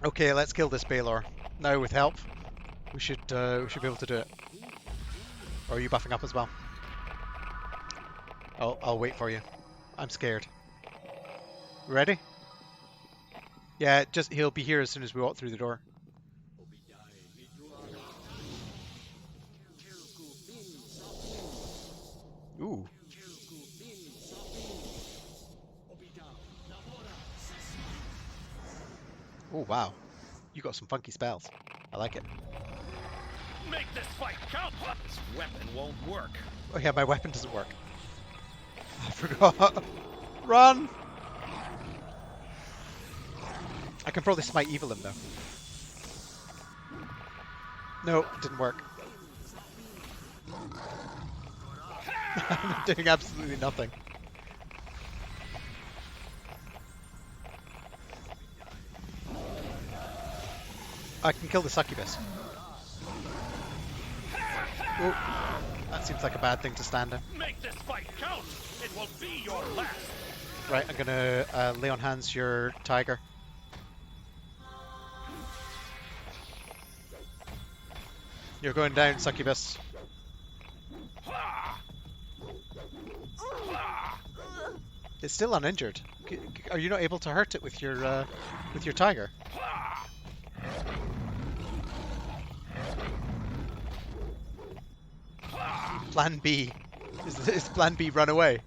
Okay, let's kill this Baylor. Now with help, we should be able to do it. Or are you buffing up as well? I'll wait for you. I'm scared. Ready? Yeah, just he'll be here as soon as we walk through the door. Ooh. Oh wow. You got some funky spells. I like it. Make this fight count! This weapon won't work. Oh yeah, my weapon doesn't work. I forgot. Run! I can probably smite evil him though. No, it didn't work. I'm doing absolutely nothing. I can kill the succubus. Oh, that seems like a bad thing to stand in. Make this fight count! It will be your last! Right, I'm gonna lay on hands your tiger. You're going down, succubus. It's still uninjured. Are you not able to hurt it with your tiger? Plan B. Is Plan B run away?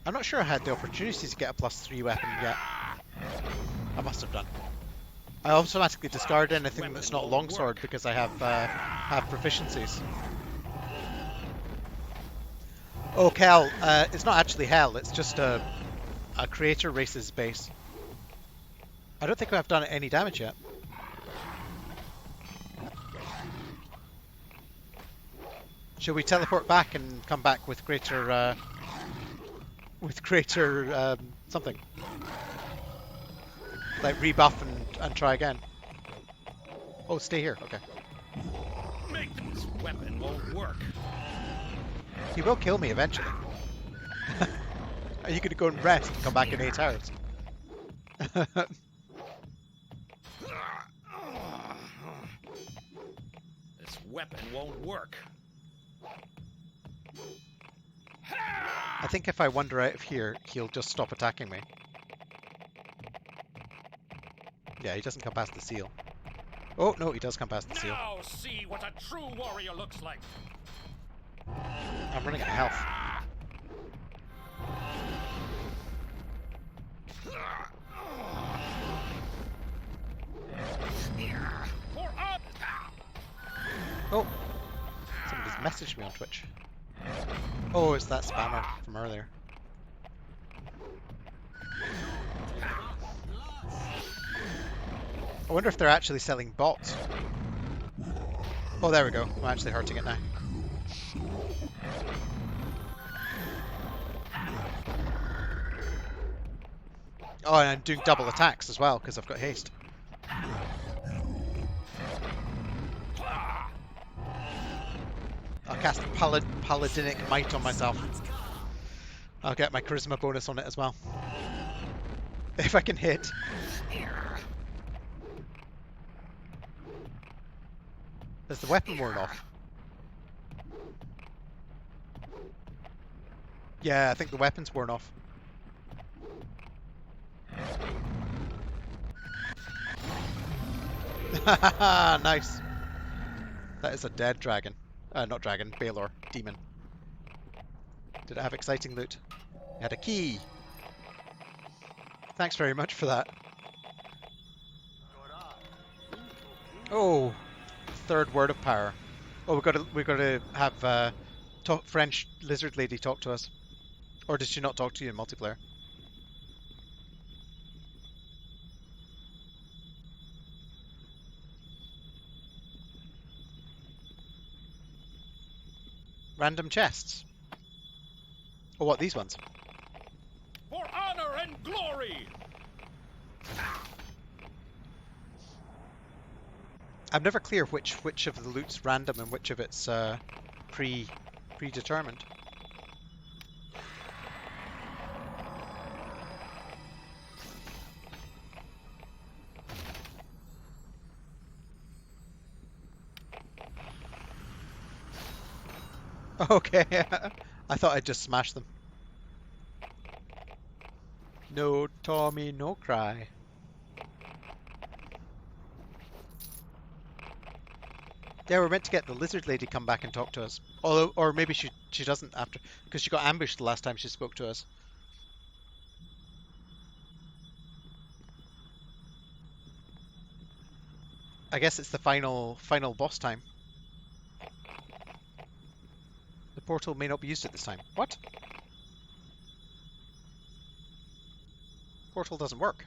I'm not sure I had the opportunity to get a +3 weapon yet. I must have done. I automatically discard anything that's not longsword because I have proficiencies. Oh, Kel, it's not actually hell. It's just a creator race's base. I don't think I've done any damage yet. Shall we teleport back and come back with greater something? Like rebuff and try again. Oh, stay here. Okay. Make this weapon won't work. He will kill me eventually. Are you going to go and rest and come back in 8 hours? This weapon won't work. I think if I wander out of here, he'll just stop attacking me. Yeah, he doesn't come past the seal. Oh, no, he does come past the seal. Now see what a true warrior looks like. I'm running out of health. Oh, somebody's messaged me on Twitch. Oh, it's that spammer from earlier. I wonder if they're actually selling bots. Oh, there we go. I'm actually hurting it now. Oh, and I'm doing double attacks as well because I've got haste. I'll cast Paladinic Might on myself. I'll get my charisma bonus on it as well. If I can hit. Has the weapon worn off? Yeah, I think the weapon's worn off. Nice. That is a dead dragon. Not dragon, Baylor. Demon. Did it have exciting loot? It had a key. Thanks very much for that. Oh, third word of power. Oh, we've got to have French lizard lady talk to us. Or did she not talk to you in multiplayer? Random chests. Oh, what, these ones? For honor and glory! I'm never clear which of the loot's random and which of it's predetermined. Okay, I thought I'd just smash them. No, Tommy, no cry. Yeah, we're meant to get the lizard lady come back and talk to us. Although, or maybe she doesn't after, because she got ambushed the last time she spoke to us. I guess it's the final boss time. The portal may not be used at this time. What? Portal doesn't work.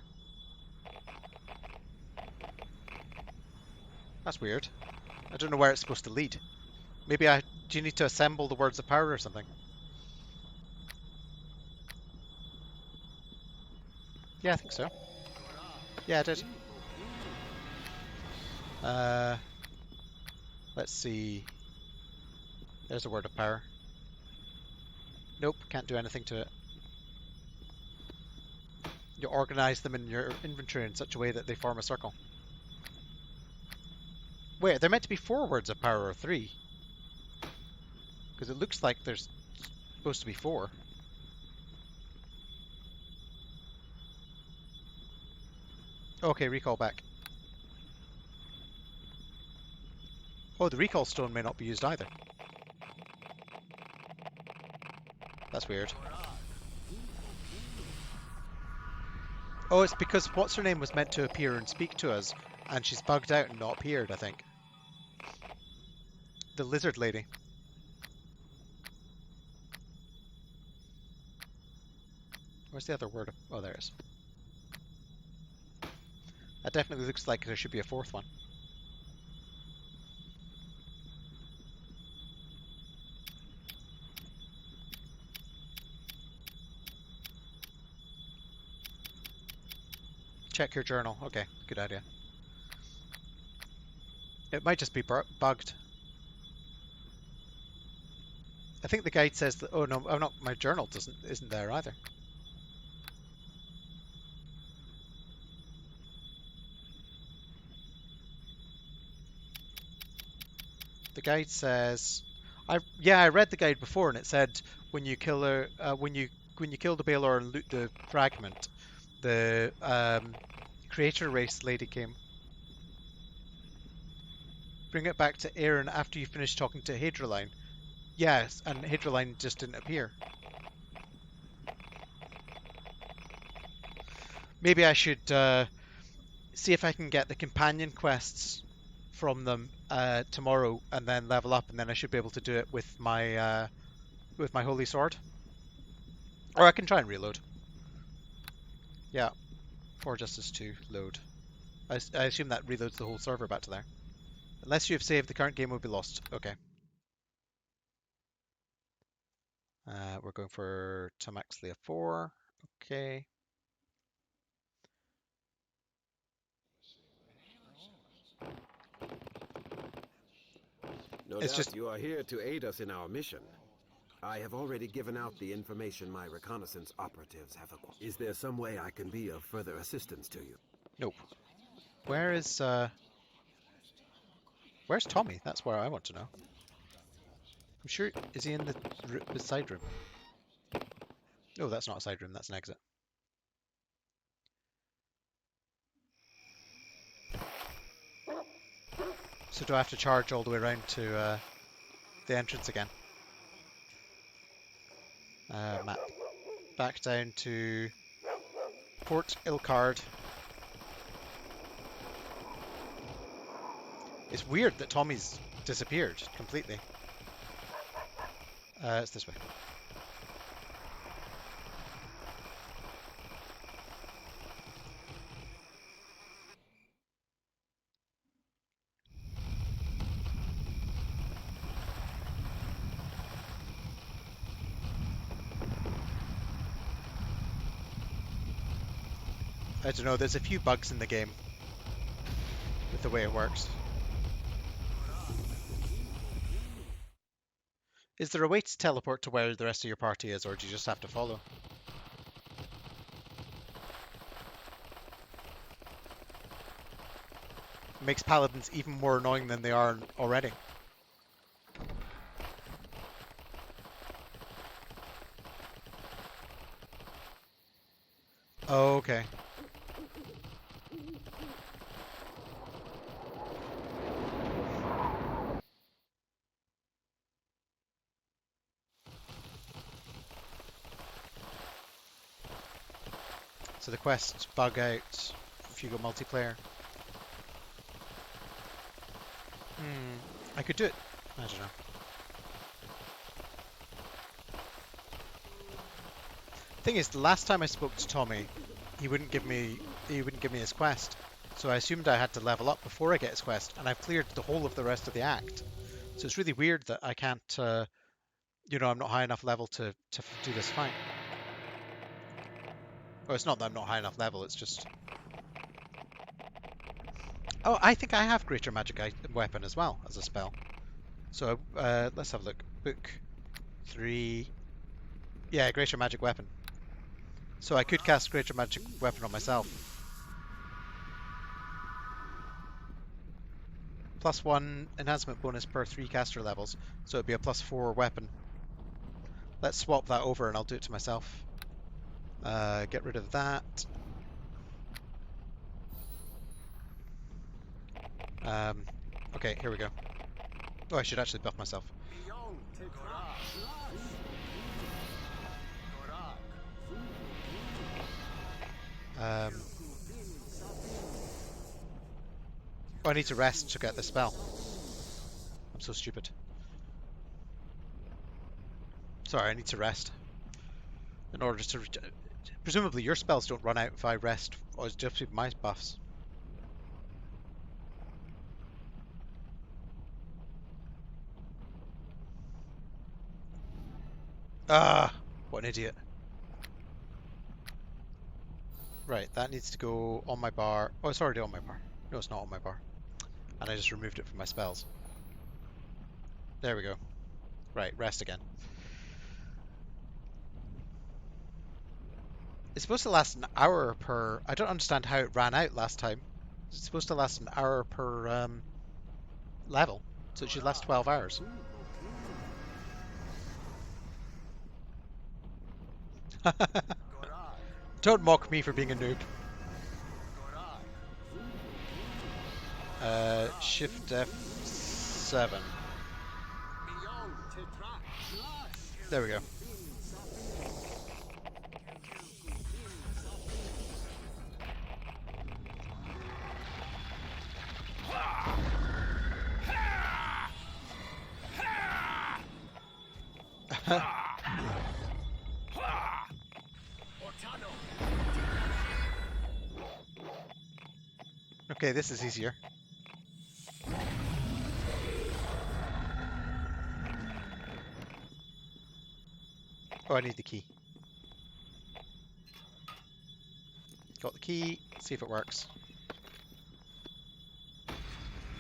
That's weird. I don't know where it's supposed to lead. Maybe do you need to assemble the words of power or something? Yeah, I think so. Yeah, I did. Let's see. There's a word of power. Nope, can't do anything to it. You organize them in your inventory in such a way that they form a circle. Wait, they're meant to be 4 words of power or 3? Because it looks like there's supposed to be 4. Okay, recall back. Oh, the recall stone may not be used either. That's weird. Oh, it's because what's her name was meant to appear and speak to us, and she's bugged out and not appeared, I think. The lizard lady. Where's the other word? Oh, there it is. That definitely looks like there should be a 4th one. Check your journal. Okay, good idea. It might just be bugged. I think the guide says that. Oh no, oh no, my journal isn't there either. The guide says, I read the guide before, and it said when you kill when you kill the Baelor and loot the fragment, the creator race lady came. Bring it back to Aaron after you finish talking to Hadroline. Yes, and Hadroline just didn't appear. Maybe I should see if I can get the companion quests from them tomorrow, and then level up, and then I should be able to do it with my holy sword. Or I can try and reload. Yeah, for Justice 2 load. I assume that reloads the whole server back to there. Unless you have saved, the current game will be lost. Okay. We're going for Tam Axlia 4. Okay. No It's doubt just you are here to aid us in our mission. I have already given out the information my reconnaissance operatives have acquired. Is there some way I can be of further assistance to you? nope. Where's Tommy? That's where I want to know. I'm sure. Is he in the side room? No, that's not a side room. That's an exit. So do I have to charge all the way around to the entrance again? Map. Back down to Port Ilcard. It's weird that Tommy's disappeared completely. It's this way. I don't know, there's a few bugs in the game with the way it works. Is there a way to teleport to where the rest of your party is, or do you just have to follow? It makes paladins even more annoying than they are already. Oh, okay. So the quests bug out if you go multiplayer. I could do it. I don't know. Thing is, the last time I spoke to Tommy, he wouldn't give me his quest. So I assumed I had to level up before I get his quest, and I've cleared the whole of the rest of the act. So it's really weird that I can't, you know, I'm not high enough level to do this fight. Well, it's not that I'm not high enough level, it's just... Oh, I think I have Greater Magic Weapon as well, as a spell. So, let's have a look. Book 3... Yeah, Greater Magic Weapon. So I could cast Greater Magic Weapon on myself. +1 enhancement bonus per 3 caster levels, so it'd be a +4 weapon. Let's swap that over and I'll do it to myself. Get rid of that. Okay, here we go. Oh, I should actually buff myself. Oh, I need to rest to get the spell. I'm so stupid. Sorry, I need to rest. In order to... Presumably your spells don't run out if I rest, or it's just my buffs. Ah! What an idiot. Right, that needs to go on my bar. Oh, it's already on my bar. No, it's not on my bar. And I just removed it from my spells. There we go. Right, rest again. It's supposed to last an hour per... I don't understand how it ran out last time. It's supposed to last an hour per level. So it should last 12 hours. Don't mock me for being a noob. Shift F7. There we go. Okay, this is easier. Oh, I need the key. Got the key. See if it works.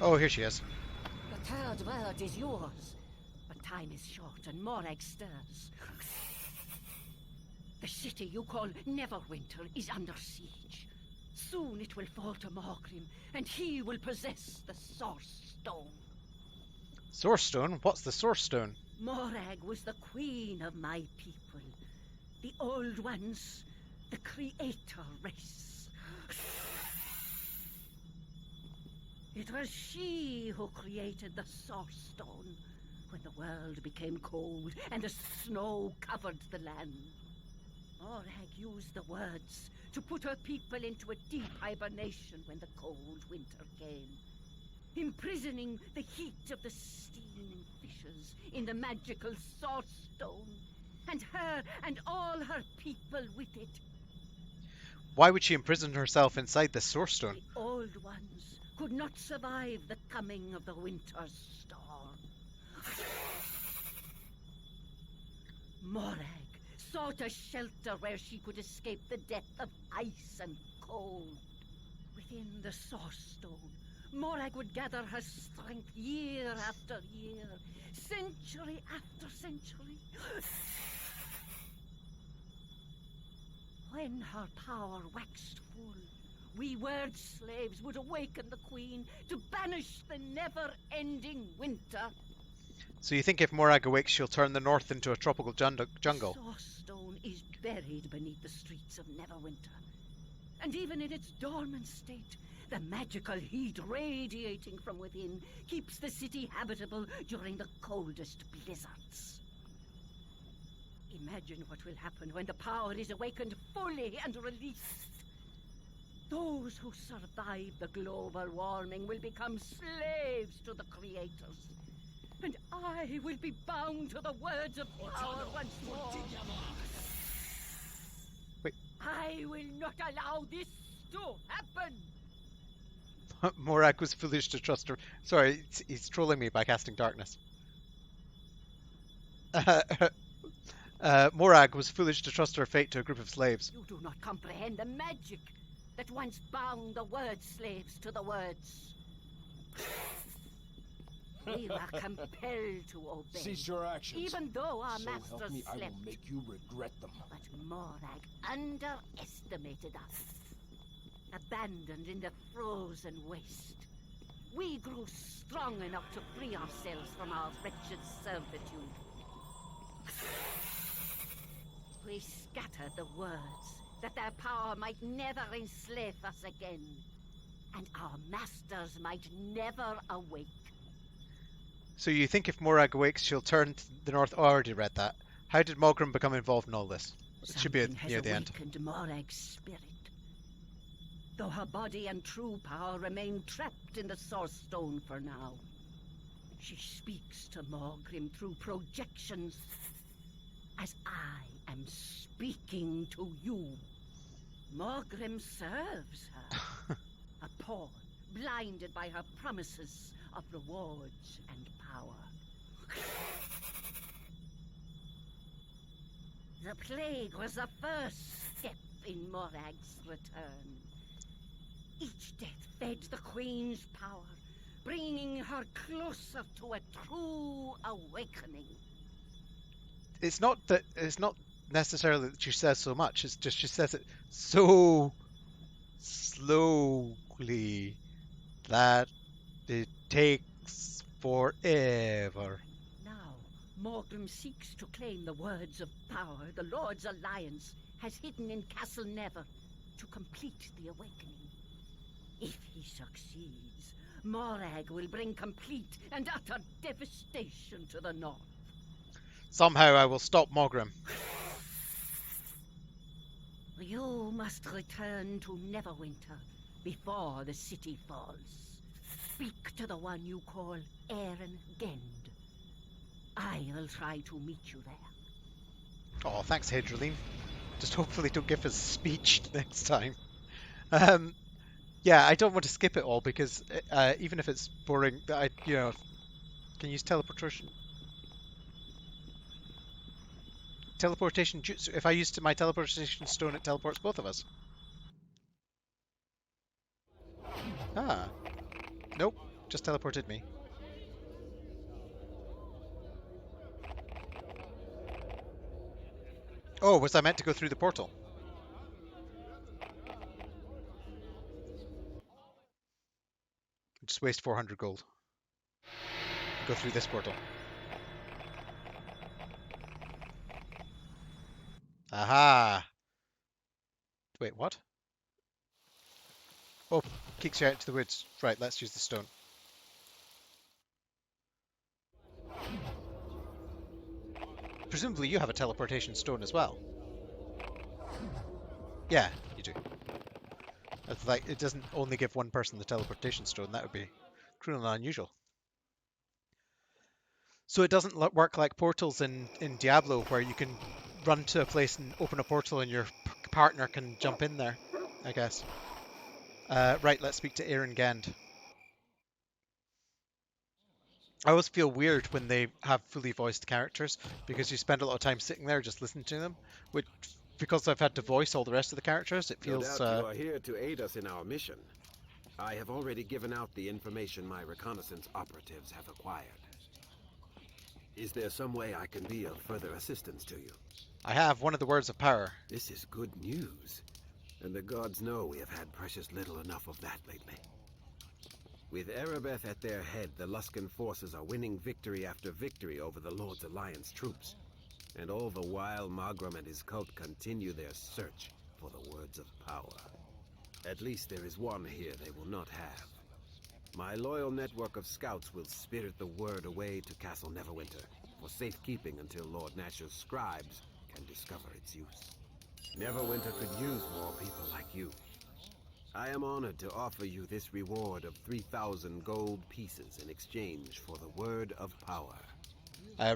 Oh, here she is. The third word is yours, but time is short and Morag stirs. The city you call Neverwinter is under siege. Soon it will fall to Morgrim, and he will possess the Source Stone. Source Stone? What's the Source Stone? Morag was the queen of my people. The old ones, the creator race. It was she who created the Source Stone when the world became cold and the snow covered the land. Morag used the words to put her people into a deep hibernation when the cold winter came, imprisoning the heat of the steaming fissures in the magical Source Stone, and her and all her people with it. Why would she imprison herself inside the Source Stone? The old ones could not survive the coming of the winter storm. Morag sought a shelter where she could escape the death of ice and cold. Within the Source Stone, Morag would gather her strength year after year, century after century. When her power waxed full, we word slaves would awaken the Queen to banish the never-ending winter. So you think if Morag awakes, she'll turn the north into a tropical jungle? The Source Stone is buried beneath the streets of Neverwinter. And even in its dormant state, the magical heat radiating from within keeps the city habitable during the coldest blizzards. Imagine what will happen when the power is awakened fully and released. Those who survive the global warming will become slaves to the creators. And I will be bound to the words of power once more. Wait. I will not allow this to happen. Morag was foolish to trust her. Sorry, he's trolling me by casting darkness. Morag was foolish to trust her fate to a group of slaves. You do not comprehend the magic that once bound the word slaves to the words. We were compelled to obey. Cease your actions. Even though our So help masters me, I slept. will make you regret them. But Morag underestimated us. Abandoned in the frozen waste, we grew strong enough to free ourselves from our wretched servitude. We scattered the words that their power might never enslave us again, and our masters might never awake. So you think if Morag awakes, she'll turn to the north? Oh, I already read that. How did Mogrim become involved in all this? It should be Something near the end. has awakened Morag's spirit. Though her body and true power remain trapped in the Source Stone for now. She speaks to Morgrim through projections, as I am speaking to you. Morgrim serves her, a pawn, blinded by her promises of rewards and power. The plague was the first step in Morag's return. Each death fed the Queen's power, bringing her closer to a true awakening. It's not necessarily that she says so much. It's just she says it so slowly that it takes forever. Now, Morgrim seeks to claim the words of power the Lord's Alliance has hidden in Castle Never to complete the awakening. If he succeeds, Morag will bring complete and utter devastation to the north. Somehow I will stop Mogrim. You must return to Neverwinter before the city falls. Speak to the one you call Aaron Gend. I will try to meet you there. Oh, thanks, Hadrian. Just hopefully don't give us a speech next time. Yeah, I don't want to skip it all because even if it's boring, I can use teleportation. Teleportation jutsu. If I used my teleportation stone, it teleports both of us. Ah, nope, just teleported me. Oh, was I meant to go through the portal? Just waste 400 gold. Go through this portal. Aha! Wait, what? Oh, kicks you out into the woods. Right, let's use the stone. Presumably you have a teleportation stone as well. Yeah, you do. It's like, it doesn't only give one person the teleportation stone. That would be cruel and unusual. So it doesn't work like portals in Diablo, where you can run to a place and open a portal and your partner can jump in there, I guess. Right, let's speak to Aaron Gend. I always feel weird when they have fully voiced characters because you spend a lot of time sitting there just listening to them, which because I've had to voice all the rest of the characters, it No feels. doubt you are here to aid us in our mission. I have already given out the information my reconnaissance operatives have acquired. Is there some way I can be of further assistance to you? I have one of the words of power. This is good news. And the gods know we have had precious little enough of that lately. With Aribeth at their head, the Luskan forces are winning victory after victory over the Lord's Alliance troops. And all the while, Magram and his cult continue their search for the words of power. At least there is one here they will not have. My loyal network of scouts will spirit the word away to Castle Neverwinter for safekeeping until Lord Nash's scribes can discover its use. Neverwinter could use more people like you. I am honored to offer you this reward of 3,000 gold pieces in exchange for the word of power.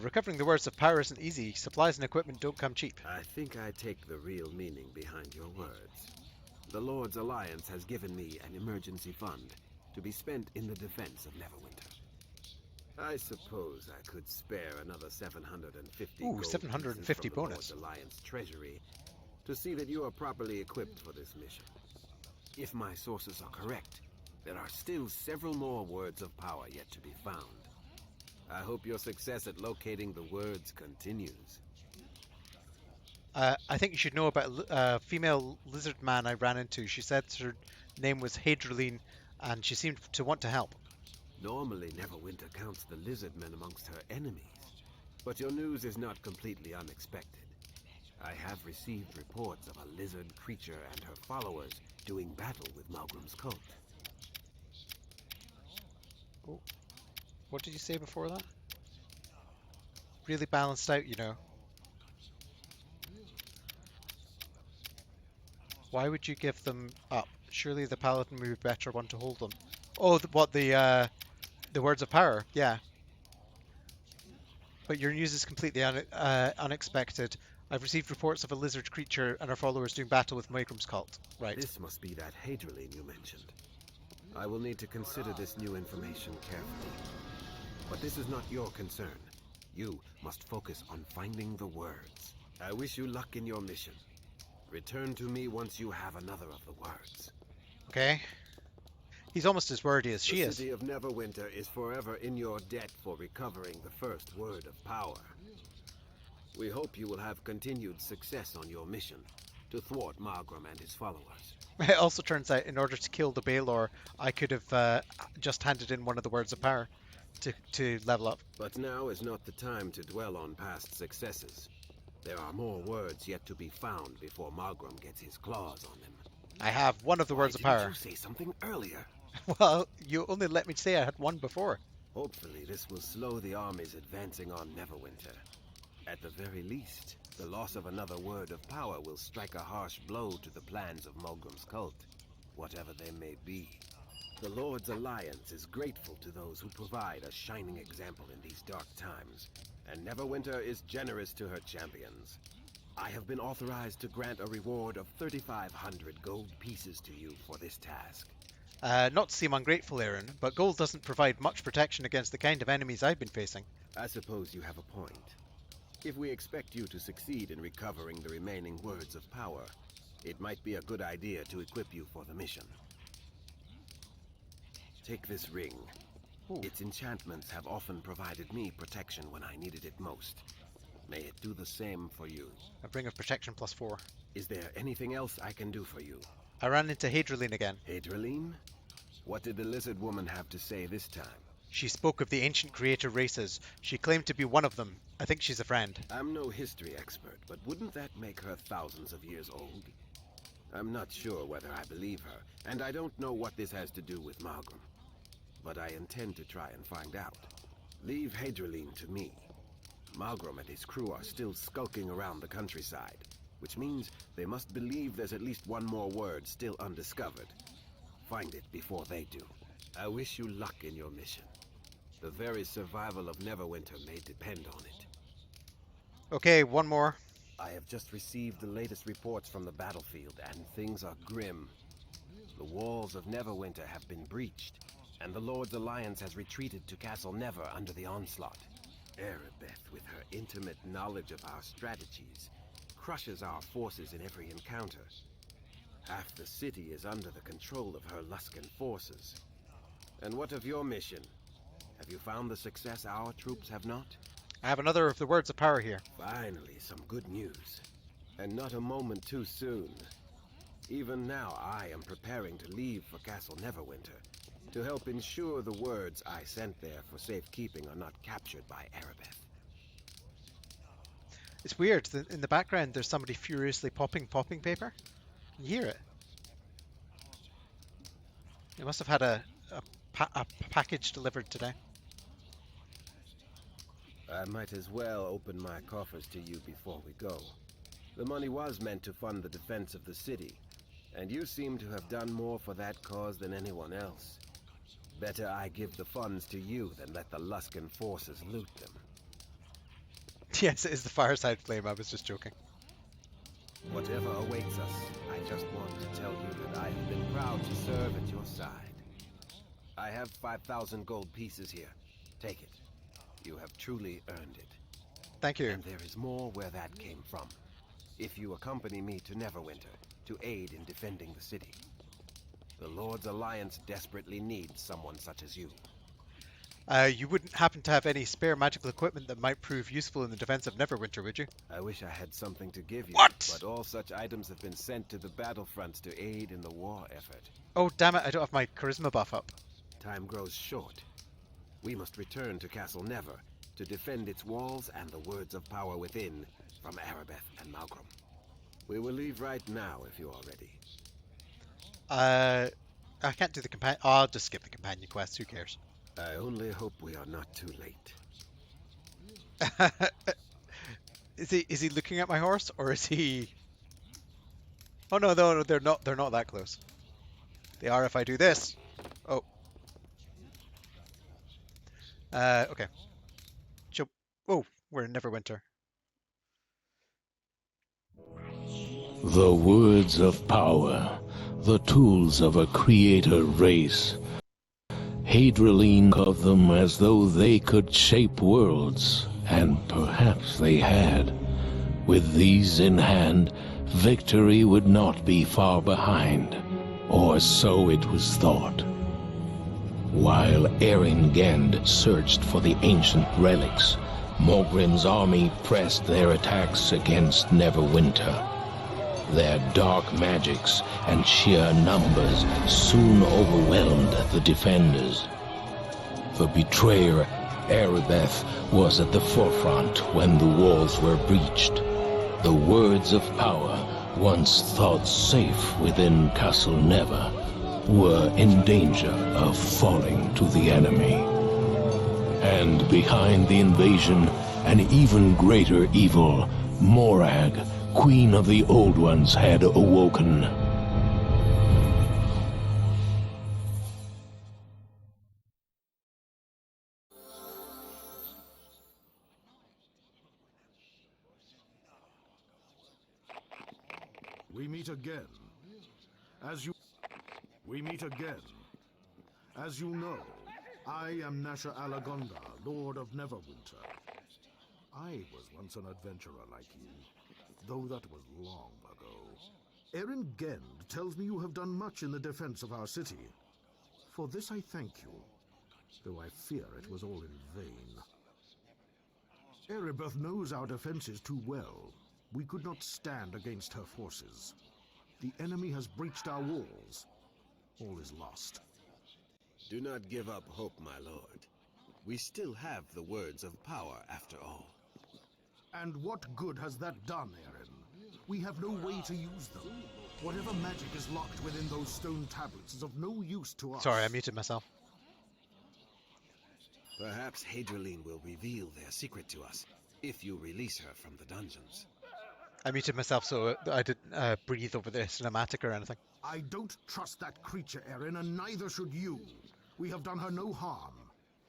Recovering the words of power isn't easy. Supplies and equipment don't come cheap. I think I take the real meaning behind your words. The Lord's Alliance has given me an emergency fund to be spent in the defense of Neverwinter. I suppose I could spare another 750 Ooh, gold 750 pieces from the bonus. Lord's Alliance treasury to see that you are properly equipped for this mission. If my sources are correct, there are still several more words of power yet to be found. I hope your success at locating the words continues. I think you should know about a female lizard man I ran into. She said her name was Hadriline, and she seemed to want to help. Normally, Neverwinter counts the lizard men amongst her enemies, but your news is not completely unexpected. I have received reports of a lizard creature and her followers doing battle with Malgrim's cult. Oh, what did you say before that? Really balanced out, you know. Why would you give them up? Surely the paladin would be a better one to hold them. Oh, the words of power? Yeah. But your news is completely unexpected. I've received reports of a lizard creature and her followers doing battle with Malgrim's cult. Right. This must be that Hadriline you mentioned. I will need to consider this new information carefully. But this is not your concern. You must focus on finding the words. I wish you luck in your mission. Return to me once you have another of the words. Okay. He's almost as wordy as she The is. city of Neverwinter is forever in your debt for recovering the first word of power. We hope you will have continued success on your mission to thwart Magram and his followers. It also turns out in order to kill the Baelor, I could have just handed in one of the words of power to level up. But now is not the time to dwell on past successes. There are more words yet to be found before Magram gets his claws on them. I have one of the words of Why power. didn't you say something earlier? Well, you only let me say I had one before. Hopefully this will slow the armies advancing on Neverwinter. At the very least, the loss of another word of power will strike a harsh blow to the plans of Malgrim's cult, whatever they may be. The Lord's Alliance is grateful to those who provide a shining example in these dark times, and Neverwinter is generous to her champions. I have been authorized to grant a reward of 3,500 gold pieces to you for this task. Not to seem ungrateful, Aaron, but gold doesn't provide much protection against the kind of enemies I've been facing. I suppose you have a point. If we expect you to succeed in recovering the remaining words of power, it might be a good idea to equip you for the mission. Take this ring. Ooh. Its enchantments have often provided me protection when I needed it most. May it do the same for you. A ring of protection +4. Is there anything else I can do for you? I ran into Hadriline again. Hadriline? What did the lizard woman have to say this time? She spoke of the ancient creator races. She claimed to be one of them. I think she's a friend. I'm no history expert, but wouldn't that make her thousands of years old? I'm not sure whether I believe her, and I don't know what this has to do with Magram. But I intend to try and find out. Leave Hadriline to me. Magram and his crew are still skulking around the countryside, which means they must believe there's at least one more word still undiscovered. Find it before they do. I wish you luck in your mission. The very survival of Neverwinter may depend on it. Okay, one more. I have just received the latest reports from the battlefield, and things are grim. The walls of Neverwinter have been breached, and the Lord's Alliance has retreated to Castle Never under the onslaught. Aribeth, with her intimate knowledge of our strategies, crushes our forces in every encounter. Half the city is under the control of her Luskan forces. And what of your mission? Have you found the success our troops have not? I have another of the words of power here. Finally, some good news. And not a moment too soon. Even now, I am preparing to leave for Castle Neverwinter to help ensure the words I sent there for safekeeping are not captured by Aribeth. It's weird. In the background, there's somebody furiously popping paper. You hear it. They must have had a package delivered today. I might as well open my coffers to you before we go. The money was meant to fund the defense of the city, and you seem to have done more for that cause than anyone else. Better I give the funds to you than let the Luskan forces loot them. Yes, it is the fireside flame. I was just joking. Whatever awaits us, I just want to tell you that I have been proud to serve at your side. I have 5,000 gold pieces here. Take it. You have truly earned it. Thank you. And there is more where that came from. If you accompany me to Neverwinter to aid in defending the city. The Lord's Alliance desperately needs someone such as you. You wouldn't happen to have any spare magical equipment that might prove useful in the defense of Neverwinter, would you? I wish I had something to give you. What? But all such items have been sent to the battlefronts to aid in the war effort. Oh, damn it, I don't have my charisma buff up. Time grows short. We must return to Castle Never to defend its walls and the words of power within from Aribeth and Malcolm. We will leave right now if you are ready. I can't do the companion. I'll just skip the companion quest. Who cares? I only hope we are not too late. Is he looking at my horse, or is he? Oh no, they're not. They're not that close. They are if I do this. Oh. Okay. Oh, we're in Neverwinter. The words of power, the tools of a creator race. Hadrian of them as though they could shape worlds, and perhaps they had. With these in hand, victory would not be far behind, or so it was thought. While Erin searched for the ancient relics, Morgrim's army pressed their attacks against Neverwinter. Their dark magics and sheer numbers soon overwhelmed the defenders. The betrayer, Aribeth, was at the forefront when the walls were breached. The words of power, once thought safe within Castle Never, were in danger of falling to the enemy. And behind the invasion, an even greater evil, Morag, Queen of the Old Ones, had awoken. We meet again. We meet again. As you know, I am Nasha Alagonda, Lord of Neverwinter. I was once an adventurer like you, though that was long ago. Erin Gend tells me you have done much in the defense of our city. For this I thank you, though I fear it was all in vain. Aribeth knows our defenses too well. We could not stand against her forces. The enemy has breached our walls. All is lost. Do not give up hope, my lord. We still have the words of power, after all. And what good has that done, Erin? We have no way to use them. Whatever magic is locked within those stone tablets is of no use to us. Sorry, I muted myself. Perhaps Hadrian will reveal their secret to us, if you release her from the dungeons. I muted myself so I didn't breathe over the cinematic or anything. I don't trust that creature, Erin, and neither should you. We have done her no harm.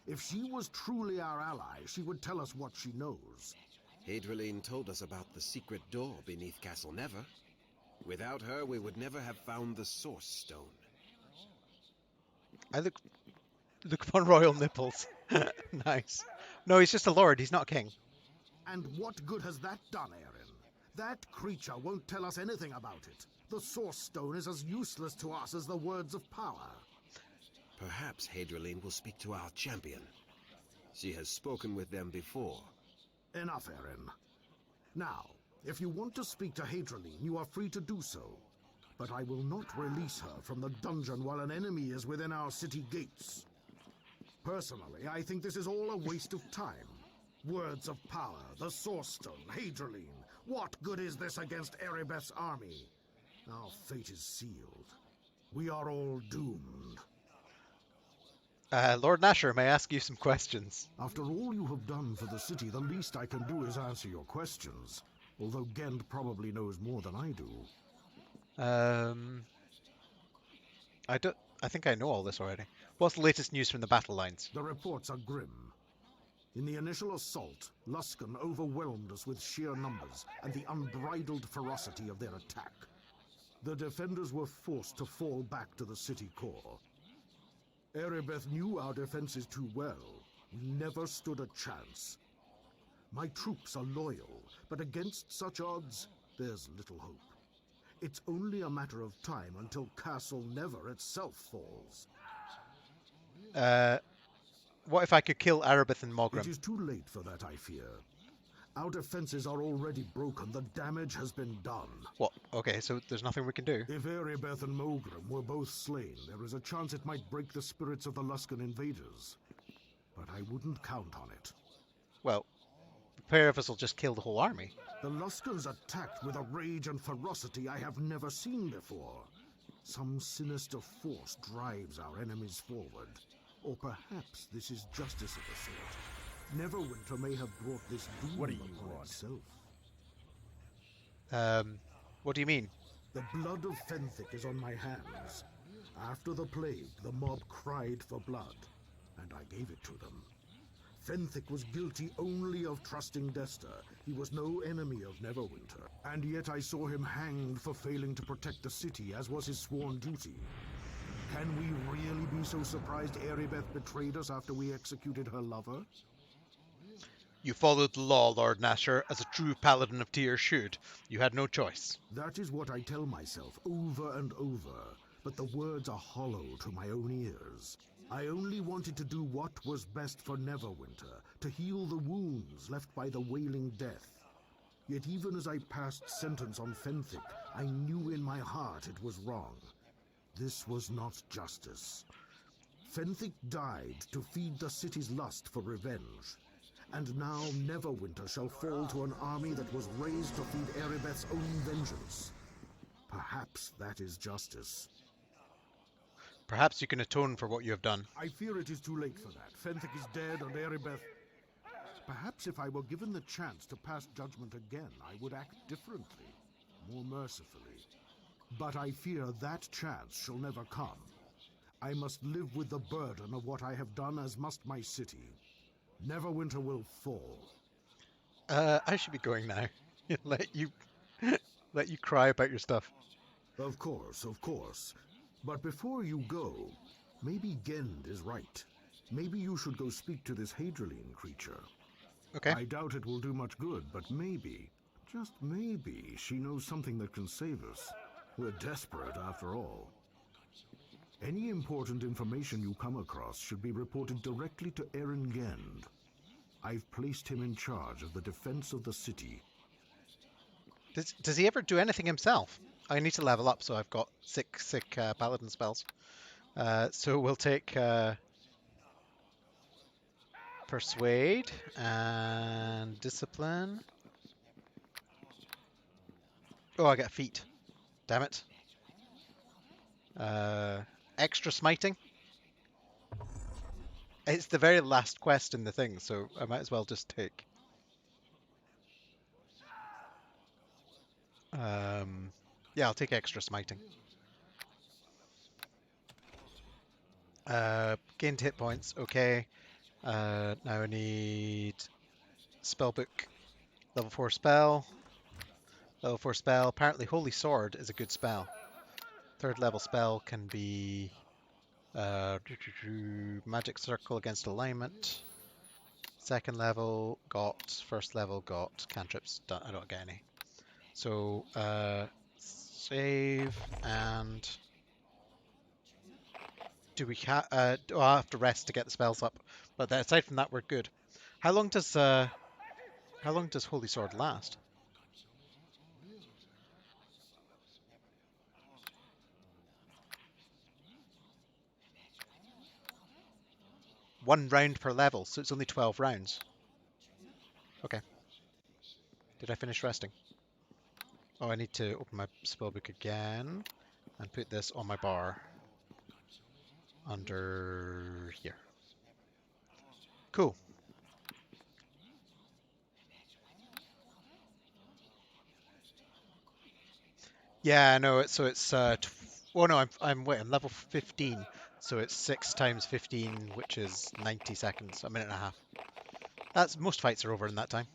If she was truly our ally, she would tell us what she knows. Hadrian told us about the secret door beneath Castle Never. Without her, we would never have found the Source Stone. I look upon royal nipples. Nice. No, he's just a lord. He's not a king. And what good has that done, Erin? That creature won't tell us anything about it. The Source Stone is as useless to us as the words of power. Perhaps Hadrian will speak to our champion. She has spoken with them before. Enough, Eren. Now, if you want to speak to Hadrian, you are free to do so. But I will not release her from the dungeon while an enemy is within our city gates. Personally, I think this is all a waste of time. Words of power, the Source Stone, Hadrian. What good is this against Aribeth's army? Our fate is sealed. We are all doomed. Lord Nasher, may I ask you some questions? After all you have done for the city, the least I can do is answer your questions. Although Gent probably knows more than I do. I think I know all this already. What's the latest news from the battle lines? The reports are grim. In the initial assault, Luskan overwhelmed us with sheer numbers and the unbridled ferocity of their attack. The defenders were forced to fall back to the city core. Aribeth knew our defenses too well. We never stood a chance. My troops are loyal, but against such odds, there's little hope. It's only a matter of time until Castle Never itself falls. What if I could kill Aribeth and Moghrim? It is too late for that, I fear. Our defenses are already broken. The damage has been done. What? Okay, so there's nothing we can do. If Aribeth and Moghrim were both slain, there is a chance it might break the spirits of the Luskan invaders. But I wouldn't count on it. Well, the pair of us will just kill the whole army. The Luskans attacked with a rage and ferocity I have never seen before. Some sinister force drives our enemies forward. Or perhaps this is justice of a sort. Neverwinter may have brought this doom What do you upon want? itself. What do you mean? The blood of Fenthic is on my hands. After the plague, the mob cried for blood, and I gave it to them. Fenthic was guilty only of trusting Desta. He was no enemy of Neverwinter. And yet I saw him hanged for failing to protect the city, as was his sworn duty. Can we really be so surprised Aribeth betrayed us after we executed her lover? You followed the law, Lord Nasher, as a true paladin of Tyr should. You had no choice. That is what I tell myself over and over, but the words are hollow to my own ears. I only wanted to do what was best for Neverwinter, to heal the wounds left by the Wailing Death. Yet even as I passed sentence on Fenthic, I knew in my heart it was wrong. This was not justice. Fenthic died to feed the city's lust for revenge. And now Neverwinter shall fall to an army that was raised to feed Aribeth's own vengeance. Perhaps that is justice. Perhaps you can atone for what you have done. I fear it is too late for that. Fenthic is dead and Aribeth... Perhaps if I were given the chance to pass judgment again, I would act differently, more mercifully. But I fear that chance shall never come. I must live with the burden of what I have done, as must my city. Neverwinter will fall. I should be going now. let you cry about your stuff. Of course, of course. But before you go, maybe Gend is right. Maybe you should go speak to this Hadrian creature. Okay. I doubt it will do much good, but maybe, just maybe, she knows something that can save us. We're desperate after all. Any important information you come across should be reported directly to Eren Gend. I've placed him in charge of the defense of the city. Does he ever do anything himself? I need to level up, so I've got sick paladin spells. So we'll take Persuade and Discipline. Oh, I get Feet. Damn it. Extra Smiting. It's the very last quest in the thing, so I might as well just take. Yeah, I'll take Extra Smiting. Gained hit points, okay. Now I need Spellbook. Level 4 spell. Level 4 spell. Apparently Holy Sword is a good spell. Third level spell can be Magic Circle against alignment. Second level got, first level got cantrips. I don't get any. So, save and do we do I have to rest to get the spells up? But aside from that, we're good. How long does Holy Sword last? One round per level, so it's only 12 rounds. Okay. Did I finish resting? Oh, I need to open my spellbook again and put this on my bar under here. Cool. Yeah, no, so it's oh no, I'm level 15, so it's 6 times 15, which is 90 seconds, a minute and a half. That's most fights are over in that time.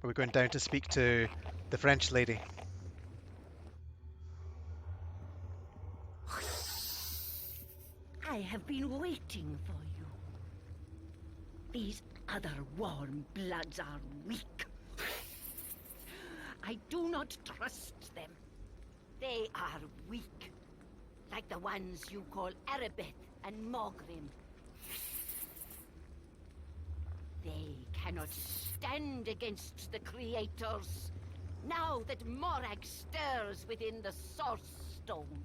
Are we going down to speak to the French lady? I have been waiting for you. These other warm bloods are weak. I do not trust them. They are weak, like the ones you call Aribeth and Mogrim. They cannot stand against the creators, now that Morag stirs within the Source Stone.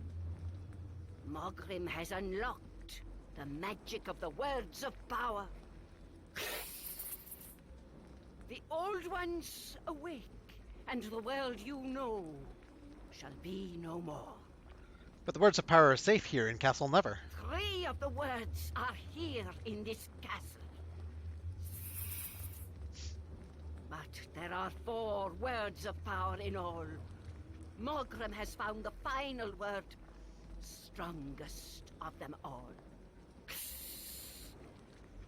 Mogrim has unlocked the magic of the words of power. The old ones awake, and the world you know shall be no more. But the words of power are safe here in Castle Never. 3 of the words are here in this castle. But there are 4 words of power in all. Mogrim has found the final word, strongest of them all.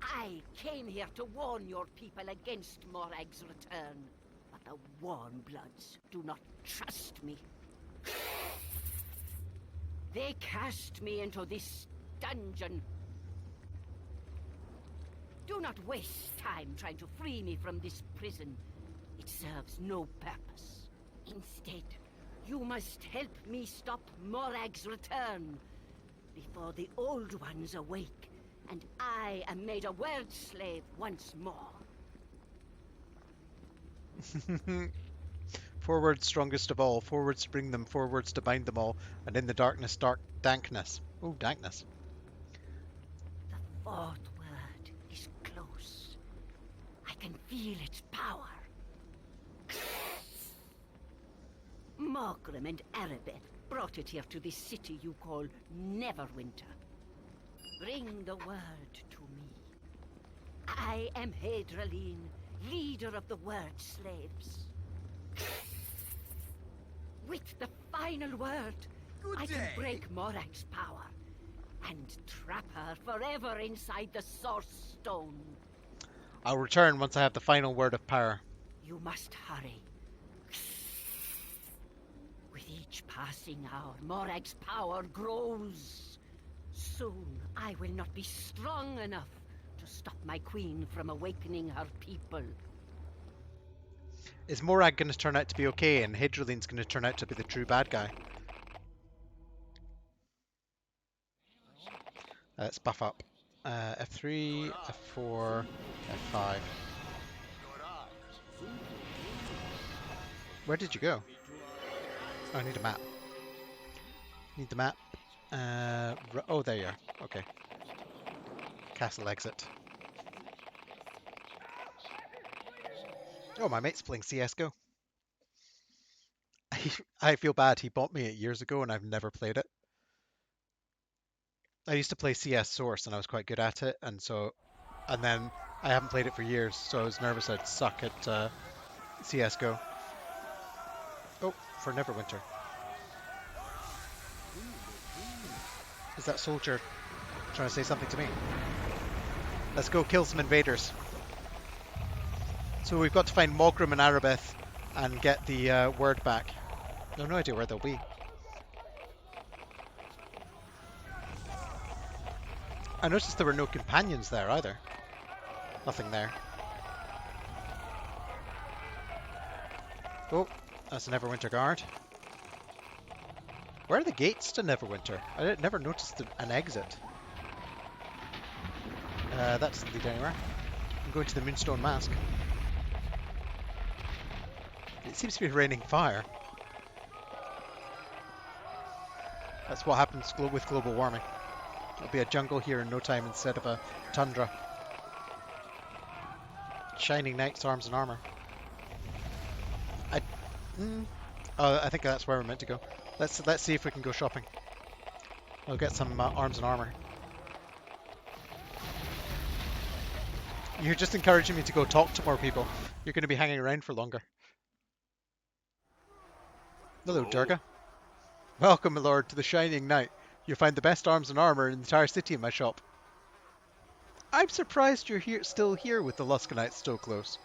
I came here to warn your people against Morag's return, but the Warmbloods do not trust me. They cast me into this dungeon. Do not waste time trying to free me from this prison. It serves no purpose. Instead, you must help me stop Morag's return before the old ones awake and I am made a word slave once more. Forwards, strongest of all. Forwards to bring them, forwards to bind them all. And in the darkness, dankness. Oh, dankness. The 4th word is close. I can feel its power. Mogrim and Aribeth brought it here to this city you call Neverwinter. Bring the word to me. I am Hydraline, leader of the word slaves. With the final word, I can break Morag's power and trap her forever inside the Source Stone. I'll return once I have the final word of power. You must hurry. With each passing hour, Morag's power grows. Soon, I will not be strong enough to stop my queen from awakening her people. Is Morag going to turn out to be okay and Hydraline's going to turn out to be the true bad guy? Let's buff up. F3, F4, F5. Where did you go? Oh, I need a map. Need the map. Oh, there you are. Okay. Castle exit. Oh, my mate's playing CSGO. I feel bad. He bought me it years ago and I've never played it. I used to play CS Source and I was quite good at it, and then I haven't played it for years, so I was nervous I'd suck at CSGO. Oh, for Neverwinter. Is that soldier trying to say something to me? Let's go kill some invaders. So we've got to find Mogrim and Aribeth and get the word back. I have no idea where they'll be. I noticed there were no companions there either. Nothing there. Oh, that's a Neverwinter guard. Where are the gates to Neverwinter? I never noticed an exit. That doesn't lead anywhere. I'm going to the Moonstone Mask. It seems to be raining fire. That's what happens with global warming. There'll be a jungle here in no time instead of a tundra. Shining knights, arms and armor. I think that's where we're meant to go. Let's see if we can go shopping. We'll get some arms and armor. You're just encouraging me to go talk to more people. You're going to be hanging around for longer. Hello, Durga. Welcome, my lord, to the Shining Knight. You'll find the best arms and armor in the entire city in my shop. I'm surprised you're still here with the Luskanites so close.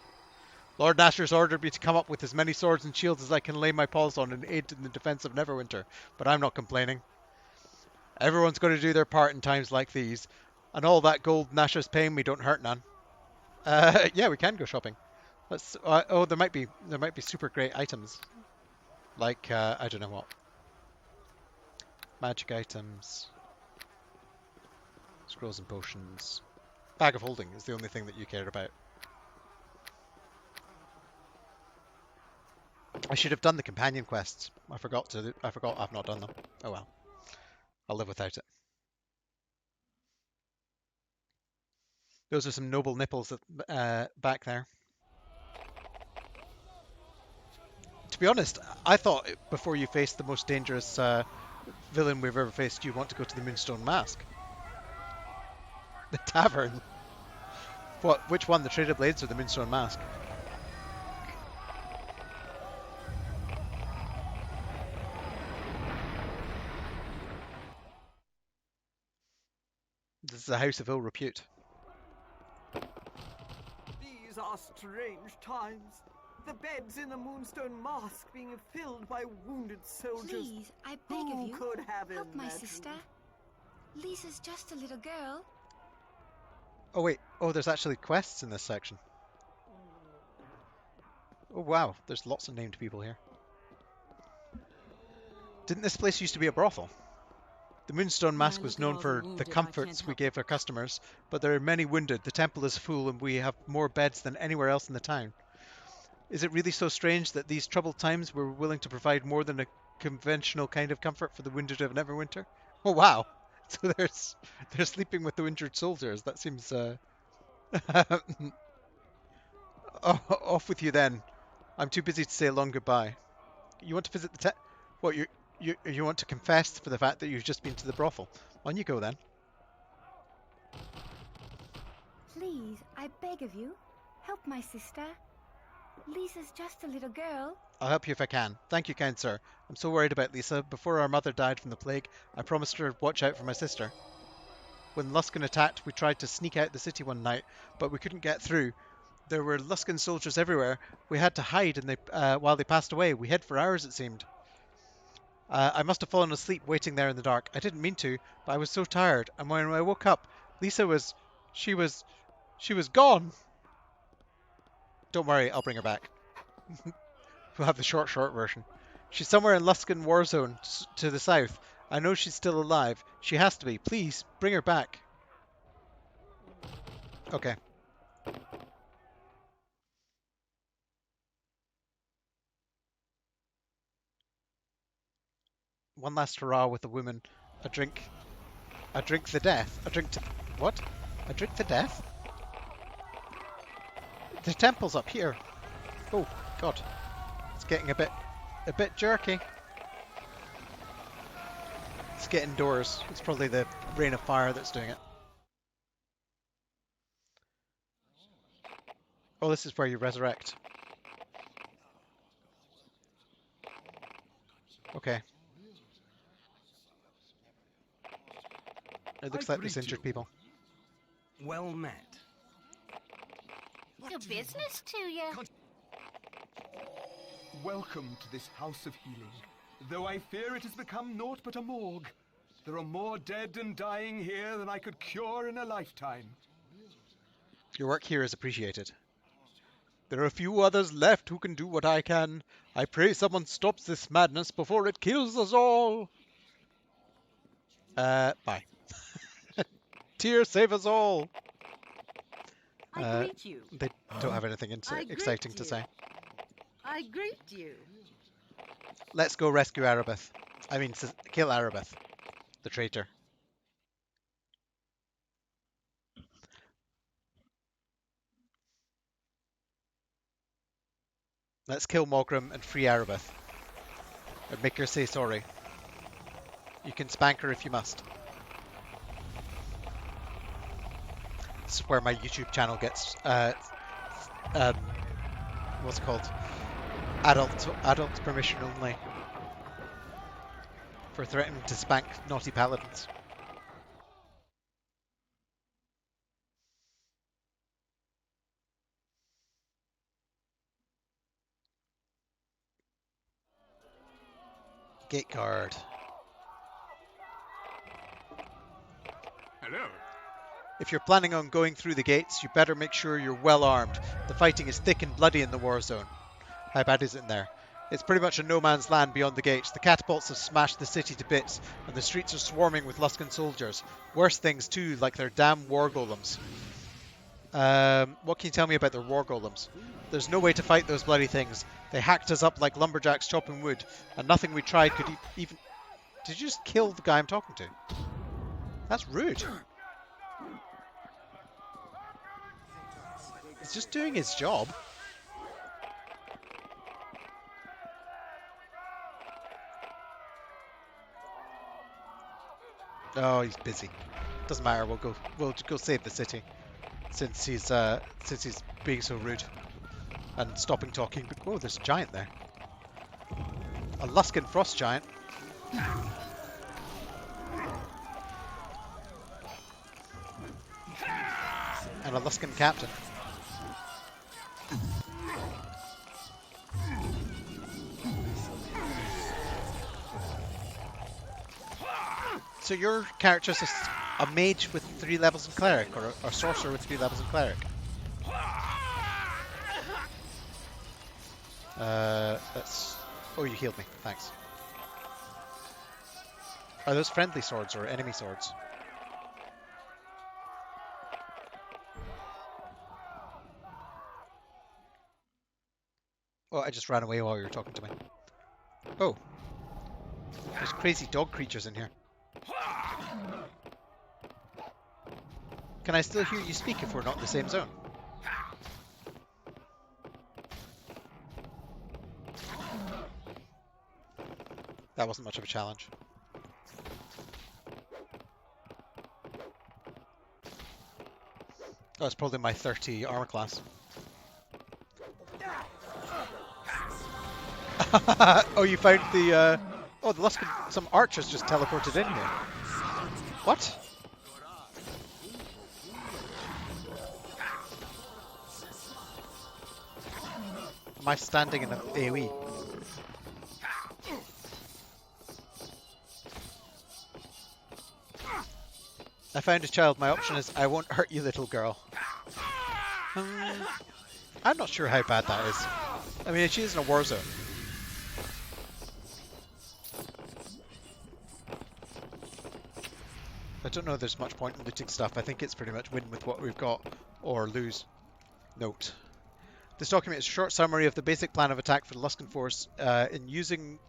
Lord Nasher's ordered me to come up with as many swords and shields as I can lay my paws on in aid in the defense of Neverwinter, but I'm not complaining. Everyone's going to do their part in times like these, and all that gold Nasher's paying me don't hurt none. Yeah, we can go shopping. Let's. Oh, there might be super great items, like I don't know what. Magic items, scrolls and potions. Bag of holding is the only thing that you cared about. I should have done the companion quests. I forgot I've not done them. Oh well. I'll live without it. Those are some noble nipples back there. To be honest, I thought before you faced the most dangerous villain we've ever faced, you want to go to the Moonstone Mask. The tavern. What? Which one? The Traded Blades or the Moonstone Mask? This is a house of ill repute. These are strange times. The beds in the Moonstone Mask being filled by wounded soldiers. Please, I beg of Who you, could have help my imagined? sister. Lisa's just a little girl. Oh wait, oh there's actually quests in this section. Oh wow, there's lots of named people here. Didn't this place used to be a brothel? The Moonstone Mask was known for the comforts we gave our customers, but there are many wounded, the temple is full, and we have more beds than anywhere else in the town. Is it really so strange that these troubled times we're willing to provide more than a conventional kind of comfort for the wounded of Neverwinter? Oh wow! So they're sleeping with the injured soldiers. That seems off with you then. I'm too busy to say a long goodbye. You want to visit the what you want to confess for the fact that you've just been to the brothel? On you go then. Please, I beg of you, help my sister. Lisa's just a little girl. I'll help you if I can. Thank you, kind sir. I'm so worried about Lisa. Before our mother died from the plague, I promised her to watch out for my sister. When Luskan attacked, we tried to sneak out the city one night, but we couldn't get through. There were Luskan soldiers everywhere. We had to hide, and while they passed away, we hid for hours, it seemed. I must have fallen asleep waiting there in the dark. I didn't mean to, but I was so tired, and when I woke up, Lisa was gone. Don't worry, I'll bring her back. We'll have the short version. She's somewhere in Luskan War Zone to the south. I know she's still alive. She has to be. Please, bring her back. Okay. One last hurrah with the woman. A drink the death. A drink to... What? A drink to death? The temple's up here. Oh, God. It's getting a bit jerky. Let's get indoors. It's probably the rain of fire that's doing it. Oh, this is where you resurrect. Okay. It looks like there's injured people. Well met. Your business to you. Welcome to this house of healing. Though I fear it has become naught but a morgue. There are more dead and dying here than I could cure in a lifetime. Your work here is appreciated. There are a few others left who can do what I can. I pray someone stops this madness before it kills us all. Bye. Tyr, save us all. I greet you. They don't have anything exciting to say. I greet you. Let's go rescue Aribeth. I mean, kill Aribeth, the traitor. Let's kill Mogrim and free Aribeth. And make her say sorry. You can spank her if you must. This is where my YouTube channel gets, what's it called? Adult permission only. For threatening to spank naughty paladins. Gate guard. Hello. If you're planning on going through the gates, you better make sure you're well armed. The fighting is thick and bloody in the war zone. How bad is it in there? It's pretty much a no man's land beyond the gates. The catapults have smashed the city to bits, and the streets are swarming with Luskan soldiers. Worse things too, like their damn war golems. What can you tell me about their war golems? There's no way to fight those bloody things. They hacked us up like lumberjacks chopping wood, and nothing we tried could even... Did you just kill the guy I'm talking to? That's rude. He's just doing his job. Oh, he's busy. Doesn't matter. We'll go save the city, since he's being so rude and stopping talking. But whoa, there's a giant there. A Luskan frost giant. And a Luskan captain. So your character's a mage with 3 levels in cleric, or a sorcerer with 3 levels in cleric. That's... Oh, you healed me. Thanks. Are those friendly swords or enemy swords? Oh, I just ran away while you were talking to me. Oh. There's crazy dog creatures in here. Can I still hear you speak if we're not in the same zone? That wasn't much of a challenge. Oh, it's probably my 30 armor class. Oh, you found the... Oh, the Luskan... Some archers just teleported in here. What? Am I standing in an AoE? I found a child. My option is I won't hurt you, little girl. I'm not sure how bad that is. I mean, she is in a war zone. I don't know if there's much point in looting stuff. I think it's pretty much win with what we've got or lose. Note. This document is a short summary of the basic plan of attack for the Luskan force using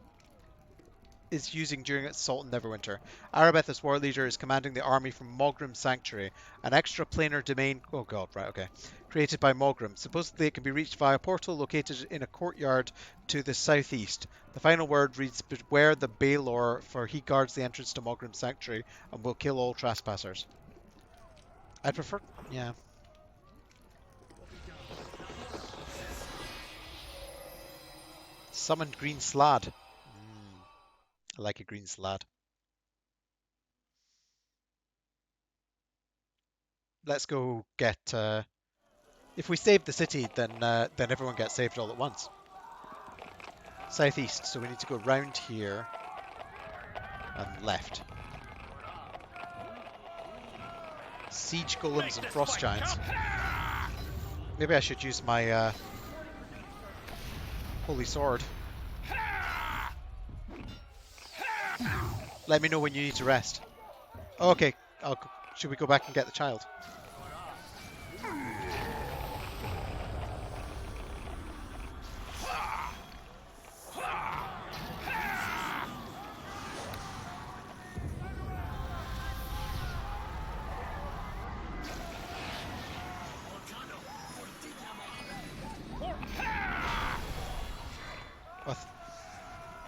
during its assault in Neverwinter. Aribeth as war leader is commanding the army from Mogrim Sanctuary, an extra planar domain, oh god, right, okay, created by Mogrim. Supposedly it can be reached via a portal located in a courtyard to the southeast. The final word reads, beware the Baelor, for he guards the entrance to Mogrim Sanctuary and will kill all trespassers. I'd prefer, yeah. Summoned green slad. I like a green slad. Let's go get... if we save the city, then everyone gets saved all at once. Southeast, so we need to go round here and left. Siege golems and frost giants. Maybe I should use my holy sword. Let me know when you need to rest. Okay, should we go back and get the child?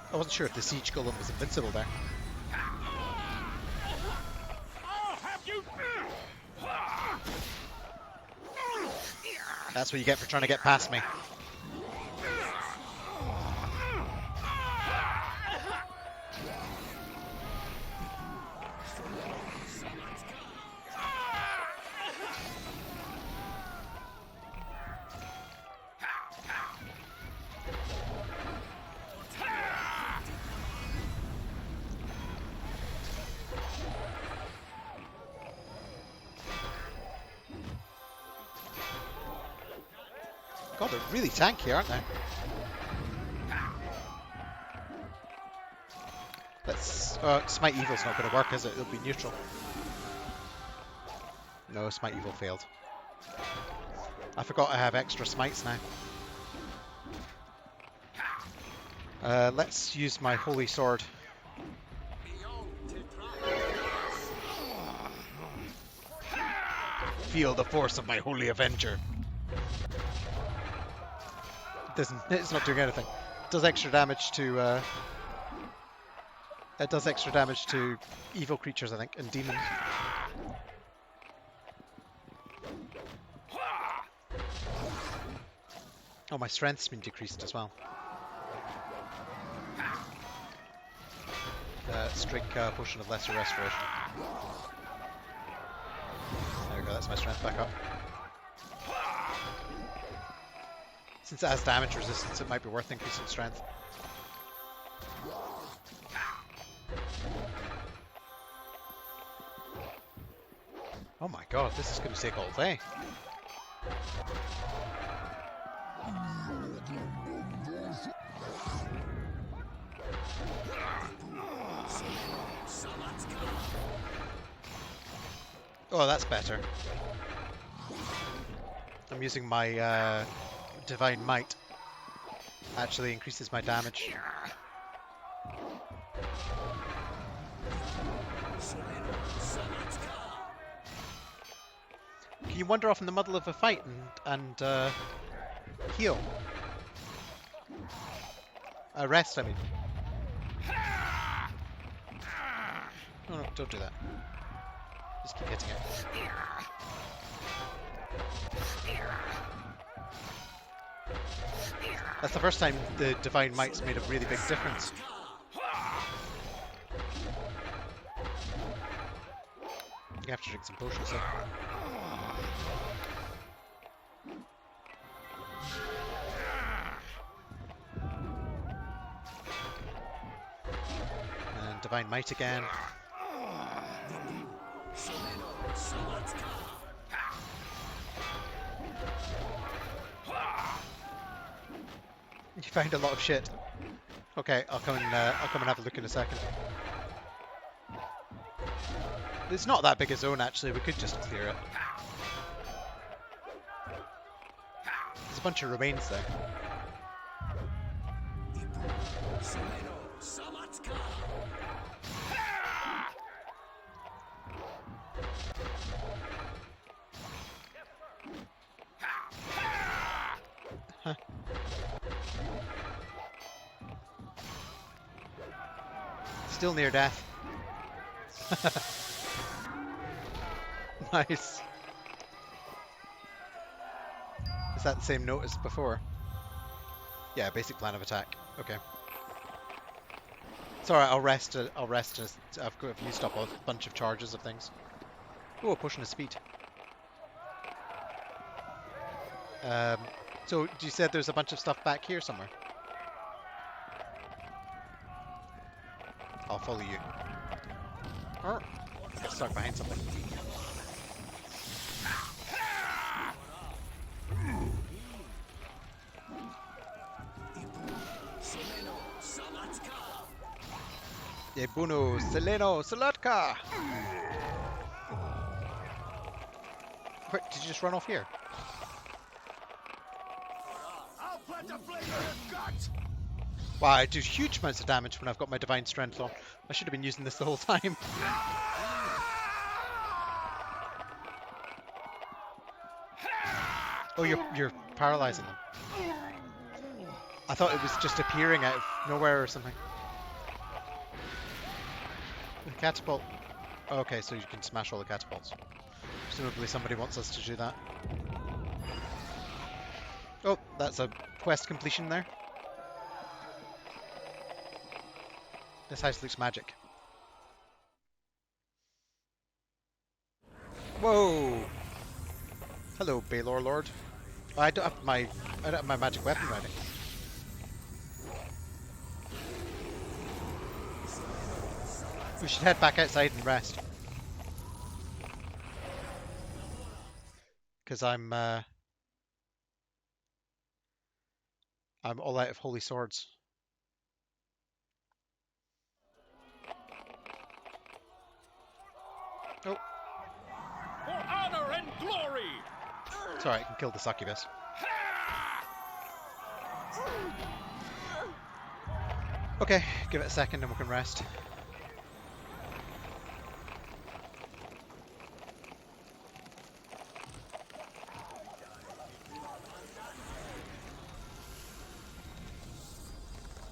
I wasn't sure if the siege golem was invincible there. That's what you get for trying to get past me. God, they're really tanky, aren't they? Let's... Smite Evil's not going to work, is it? It'll be neutral. No, Smite Evil failed. I forgot I have extra smites now. Let's use my Holy Sword. Feel the force of my Holy Avenger. It's not doing anything. It does extra damage to it does extra damage to evil creatures, I think, and demons. Oh, my strength's been decreased as well. Strike Potion of Lesser Restoration. There we go, that's my strength back up. Since it has damage resistance, it might be worth increasing strength. Oh my god, this is going to take all day. Oh, that's better. I'm using my Divine Might. Actually increases my damage. Can you wander off in the middle of a fight and heal? Rest, I mean. No, don't do that. Just keep hitting it. That's the first time the Divine Might's made a really big difference. You have to drink some potions though. And Divine Might again. You found a lot of shit. Okay, I'll come and have a look in a second. It's not that big a zone actually. We could just clear it. There's a bunch of remains there. Huh. Still near death. Nice. Is that the same note as before? Yeah, basic plan of attack. Okay. It's alright, I'll rest. I've used up a bunch of charges of things. Oh, pushing his speed. So, you said there's a bunch of stuff back here somewhere? I'll follow you. Or get stuck behind something. Yebuno, Seleno, Selatka! Wait, did you just run off here? I'll plant a flame in your gut! Wow, I do huge amounts of damage when I've got my Divine Strength on. I should have been using this the whole time. Oh, you're paralyzing them. I thought it was just appearing out of nowhere or something. The catapult. Okay, so you can smash all the catapults. Presumably somebody wants us to do that. Oh, that's a quest completion there. This house looks magic. Whoa! Hello, Baylor Lord. Oh, I don't have my magic weapon ready. We should head back outside and rest. Because I'm all out of holy swords. Oh. For honor and glory! Sorry, I can kill the succubus. Okay, give it a second and we can rest.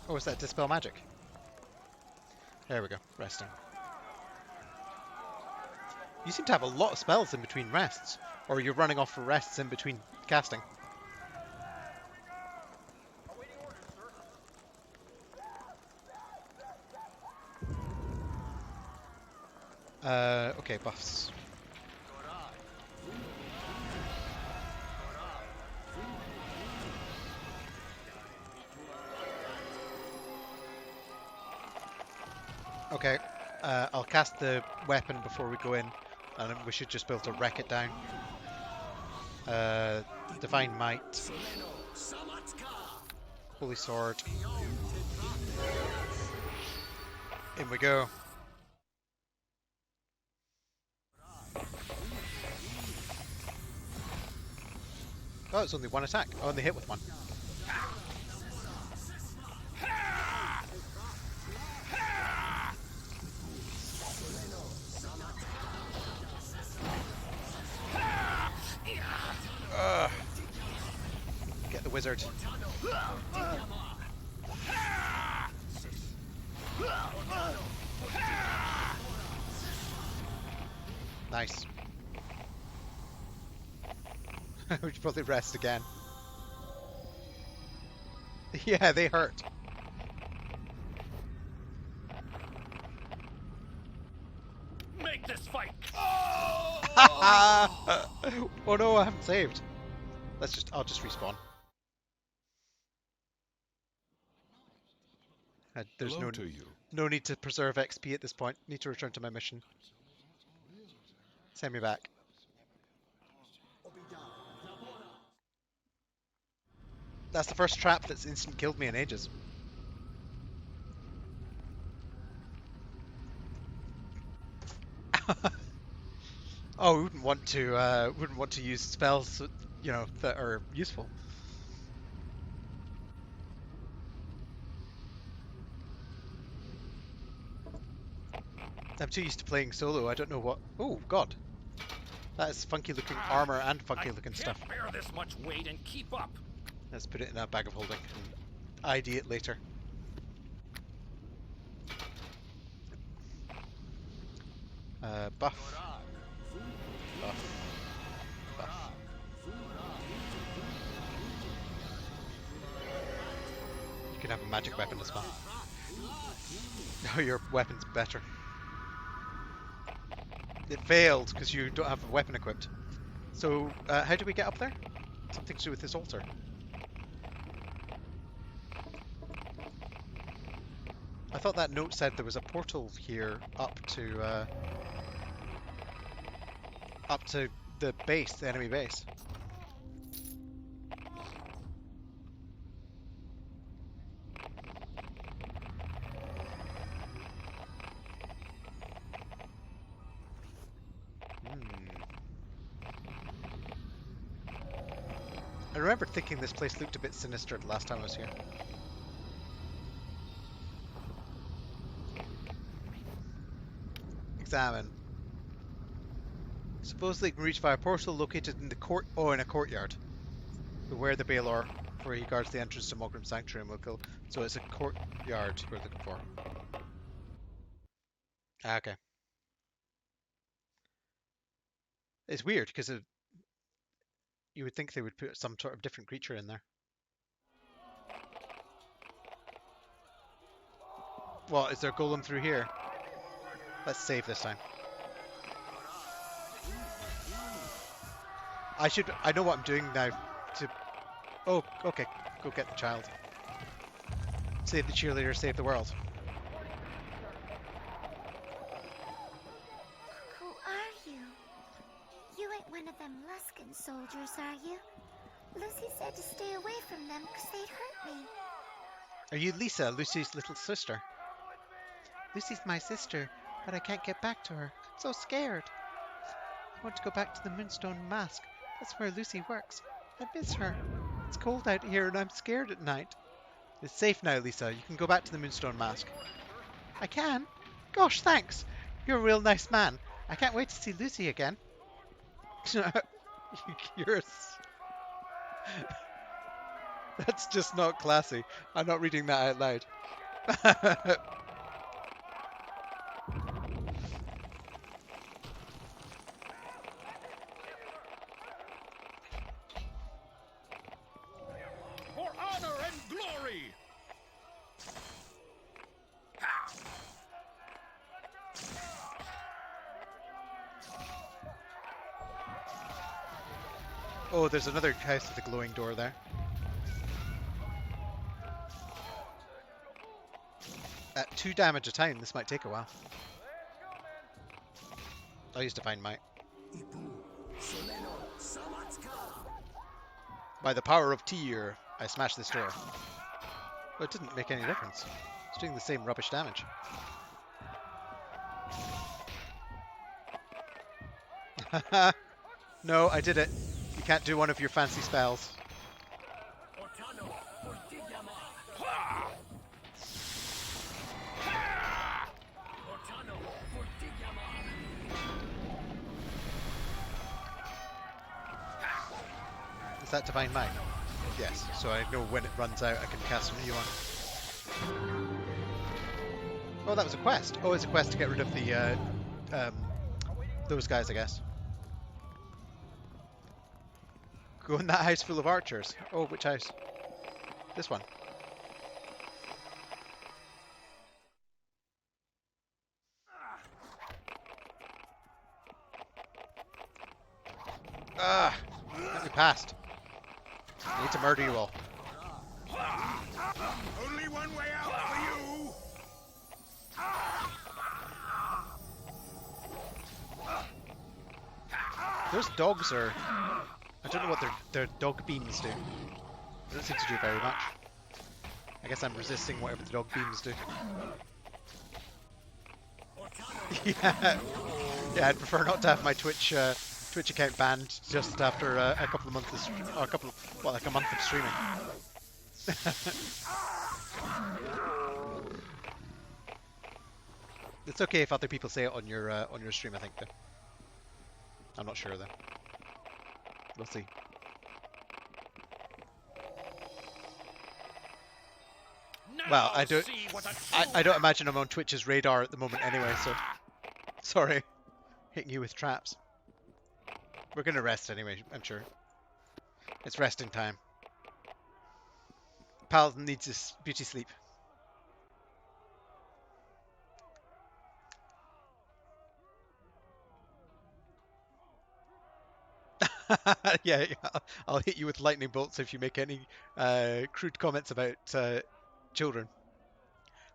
Oh, is that Dispel Magic? There we go, resting. You seem to have a lot of spells in between rests, or you're running off for rests in between casting. Okay, buffs. Okay, I'll cast the weapon before we go in, and we should just be able to wreck it down. Divine Might. Holy Sword. In we go. Oh, it's only one attack. I only hit with one. Get the wizard. Nice. We should probably rest again. Yeah, they hurt. Make this fight! Oh no, I haven't saved. I'll just respawn. There's no need to preserve XP at this point. Need to return to my mission. Send me back. That's the first trap that's instant killed me in ages. Oh, we wouldn't want to use spells, you know, that are useful. I'm too used to playing solo. I don't know what. Oh God, that is funky looking armor and funky looking stuff. I can't bear this much weight and keep up. Let's put it in a bag of holding and ID it later. Buff. Buff. Buff. You can have a magic weapon as well. No, your weapon's better. It failed because you don't have a weapon equipped. So, how do we get up there? Something to do with this altar. I thought that note said there was a portal here up to the base, the enemy base. I remember thinking this place looked a bit sinister the last time I was here. Examine. Supposedly it can reach via a portal located in the in a courtyard. Beware the Baelor, for he guards the entrance to Mogrim's Sanctuary and will kill. So it's a courtyard we're looking for. Ah, okay. It's weird because you would think they would put some sort of different creature in there. Well, is there a golem through here? Let's save this time. I know what I'm doing now to... Oh, okay. Go get the child. Save the cheerleader, save the world. Who are you? You ain't one of them Luskan soldiers, are you? Lucy said to stay away from them because they'd hurt me. Are you Lisa, Lucy's little sister? Lucy's my sister, but I can't get back to her. So scared. I want to go back to the Moonstone Mask. That's where Lucy works. I miss her. It's cold out here and I'm scared at night. It's safe now, Lisa. You can go back to the Moonstone Mask. I can? Gosh, thanks. You're a real nice man. I can't wait to see Lucy again. That's just not classy. I'm not reading that out loud. For honor and glory! Oh, there's another house with a glowing door there. At 2 damage a time, this might take a while. I'll use Divine Might. By the power of Tyr, I smashed this door. But it didn't make any difference. It's doing the same rubbish damage. No, I did it. You can't do one of your fancy spells. Is that Divine Might? Yes, so I know when it runs out I can cast a new one. Oh, that was a quest. Oh, it's a quest to get rid of the, those guys, I guess. Go in that house full of archers. Oh, which house? This one. Ah! Let me past. I need to murder you all. Only one way out for you! Those dogs are... I don't know what their dog beams do. They don't seem to do very much. I guess I'm resisting whatever the dog beams do. Yeah, I'd prefer not to have my Twitch account banned just after a couple of months, of, like a month of streaming. It's okay if other people say it on your stream, I think. Though. I'm not sure though. We'll see. Well, I don't imagine I'm on Twitch's radar at the moment anyway, so sorry, hitting you with traps. We're gonna rest anyway, I'm sure. It's resting time. Paladin needs his beauty sleep. Yeah, I'll hit you with lightning bolts if you make any crude comments about children.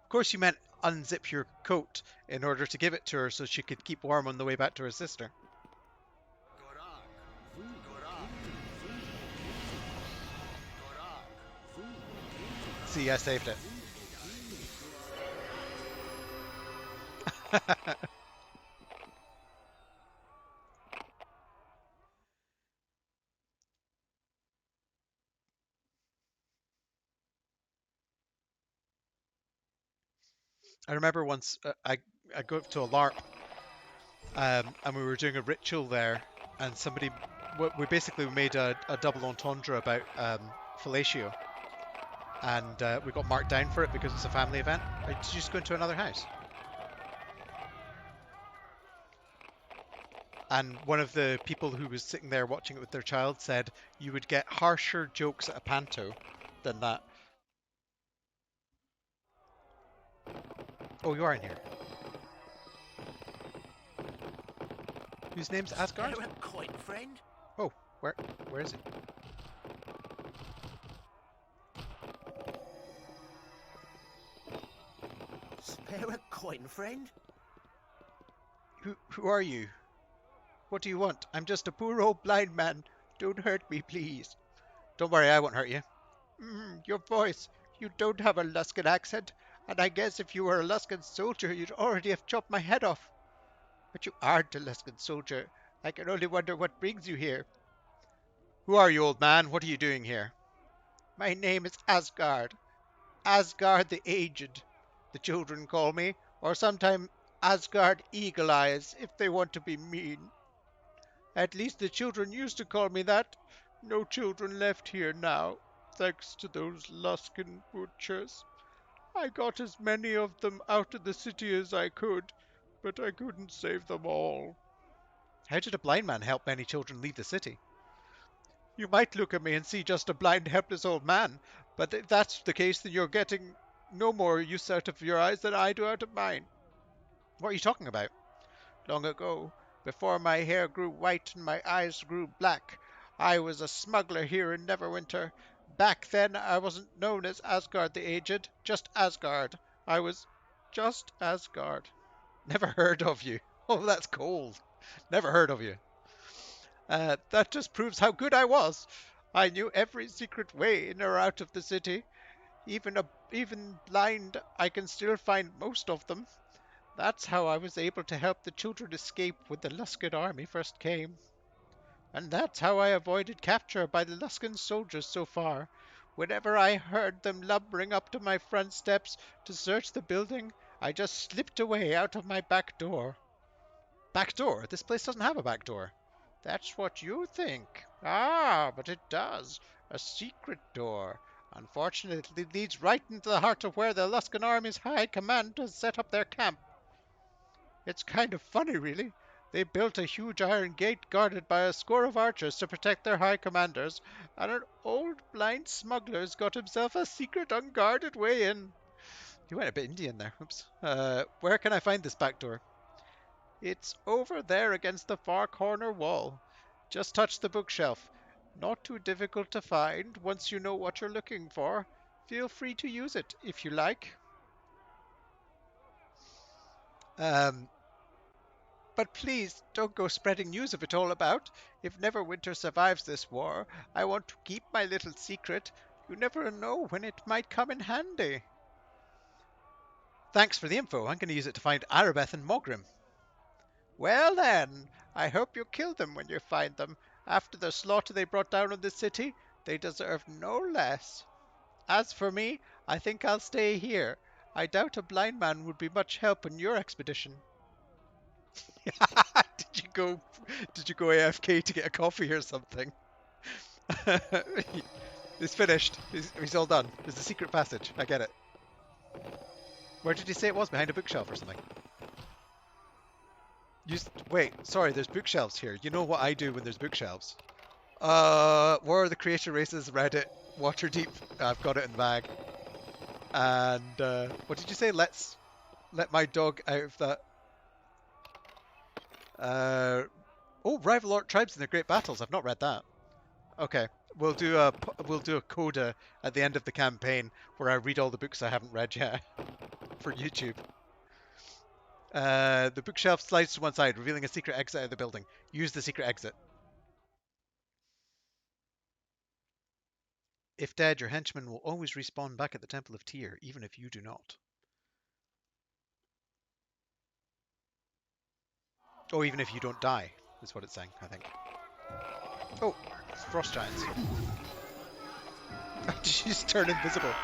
Of course you meant unzip your coat in order to give it to her so she could keep warm on the way back to her sister. See, I saved it. I remember once I go to a LARP, and we were doing a ritual there, and we basically made a double entendre about fellatio, and we got marked down for it because it's a family event. Did you just go into another house? And one of the people who was sitting there watching it with their child said you would get harsher jokes at a panto than that. Oh, you are in here. Whose name's Asgard? Spare a coin, friend. Oh, where is he? Spare a coin, friend. Who are you? What do you want? I'm just a poor old blind man. Don't hurt me, please. Don't worry, I won't hurt you. Your voice. You don't have a Luskan accent, and I guess if you were a Luskan soldier, you'd already have chopped my head off. But you aren't a Luskan soldier. I can only wonder what brings you here. Who are you, old man? What are you doing here? My name is Asgard. Asgard the Aged, the children call me, or sometimes Asgard Eagle Eyes, if they want to be mean. At least the children used to call me that. No children left here now, thanks to those Luskan butchers. I got as many of them out of the city as I could, but I couldn't save them all. How did a blind man help many children leave the city? You might look at me and see just a blind, helpless old man, but if that's the case, then you're getting no more use out of your eyes than I do out of mine. What are you talking about? Long ago, before my hair grew white and my eyes grew black, I was a smuggler here in Neverwinter. Back then, I wasn't known as Asgard the Aged, just Asgard. I was just Asgard. Never heard of you. Oh, that's cold. Never heard of you. That just proves how good I was. I knew every secret way in or out of the city. Even blind, I can still find most of them. That's how I was able to help the children escape when the Luskan army first came. And that's how I avoided capture by the Luskan soldiers so far. Whenever I heard them lumbering up to my front steps to search the building, I just slipped away out of my back door. Back door? This place doesn't have a back door. That's what you think. Ah, but it does. A secret door. Unfortunately, it leads right into the heart of where the Luskan army's high command has set up their camp. It's kind of funny, really. They built a huge iron gate guarded by a score of archers to protect their high commanders, and an old blind smuggler's got himself a secret unguarded way in. You went a bit Indian there. Oops. Where can I find this back door? It's over there against the far corner wall. Just touch the bookshelf. Not too difficult to find once you know what you're looking for. Feel free to use it if you like. But please don't go spreading news of it all about. If Neverwinter survives this war, I want to keep my little secret. You never know when it might come in handy. Thanks for the info. I'm going to use it to find Aribeth and Mogrim. Well then, I hope you kill them when you find them. After the slaughter they brought down on the city, they deserve no less. As for me, I think I'll stay here. I doubt a blind man would be much help in your expedition. Did you go AFK to get a coffee or something? He's finished. He's all done. There's a secret passage. I get it. Where did you say it was? Behind a bookshelf or something? Wait, sorry, there's bookshelves here. You know what I do when there's bookshelves. War of the Creator Races, Reddit, Waterdeep. I've got it in the bag. And what did you say? Let my dog out of that. Rival Orc Tribes in the Great Battles. I've not read that. Okay, we'll do a coda at the end of the campaign where I read all the books I haven't read yet for YouTube. The bookshelf slides to one side, revealing a secret exit out of the building. Use the secret exit. If dead, your henchman will always respawn back at the Temple of Tyr, even if you do not. Oh, even if you don't die, is what it's saying, I think. Oh, it's frost giants. Did you just turn invisible?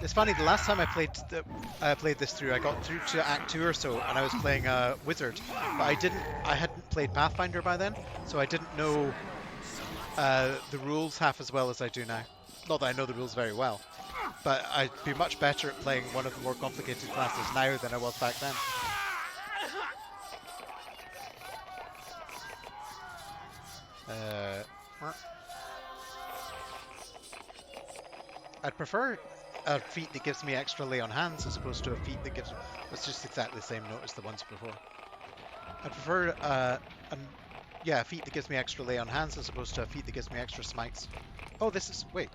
It's funny, the last time I played this through, I got through to Act 2 or so, and I was playing a wizard, but I hadn't played Pathfinder by then, so I didn't know the rules half as well as I do now. Not that I know the rules very well, but I'd be much better at playing one of the more complicated classes now than I was back then. I'd prefer a feat that gives me extra lay on hands as opposed to a feat that gives... It's just exactly the same note as the ones before. I prefer a feat that gives me extra lay on hands as opposed to a feat that gives me extra smites. Oh, this is... Wait.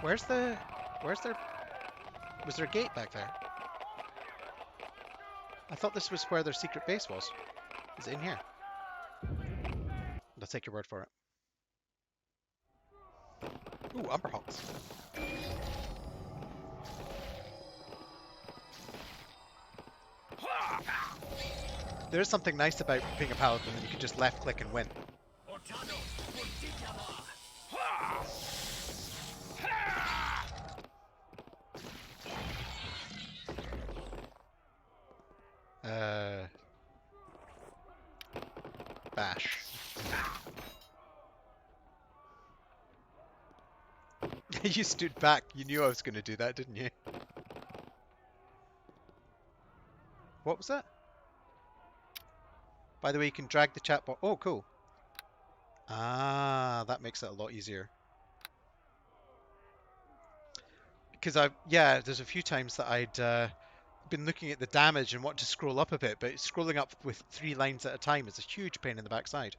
Where's there... Was there a gate back there? I thought this was where their secret base was. Is it in here? I'll take your word for it. Ooh, Umberhawks. There's something nice about being a paladin that you can just left click and win. Bash. You stood back. You knew I was going to do that, didn't you? What was that? By the way, you can drag the chat box. Oh, cool. Ah, that makes it a lot easier. Because there's a few times that I'd been looking at the damage and want to scroll up a bit, but scrolling up with 3 lines at a time is a huge pain in the backside.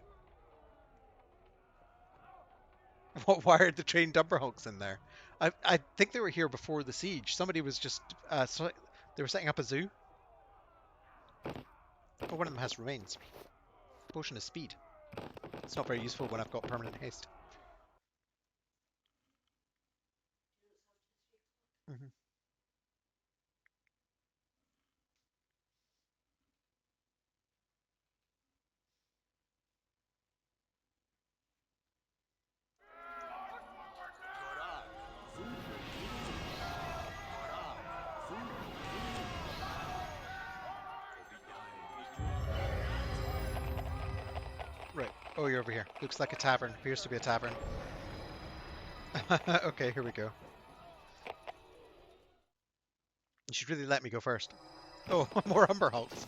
Why are the trained Umberhawks in there? I think they were here before the siege. Somebody was just they were setting up a zoo. Oh, one of them has remains. Potion of speed. It's not very useful when I've got permanent haste. Mm-hmm. Right. Oh, you're over here. Looks like a tavern. Appears to be a tavern. Okay, here we go. You should really let me go first. Oh, more Umberhawks.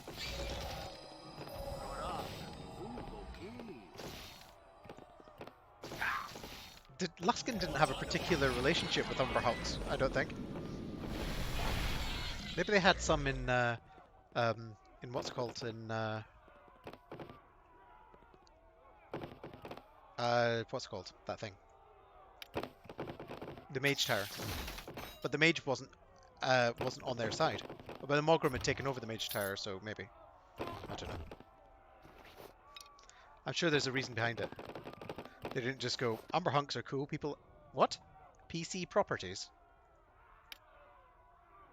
Luskan didn't have a particular relationship with Umberhawks, I don't think. Maybe they had some in what's it called, what's it called, that thing? The Mage Tower. But the Mage wasn't on their side. But the Mogrim had taken over the Mage Tower, so maybe. I don't know. I'm sure there's a reason behind it. They didn't just go, Umberhawks are cool, people... What? PC properties?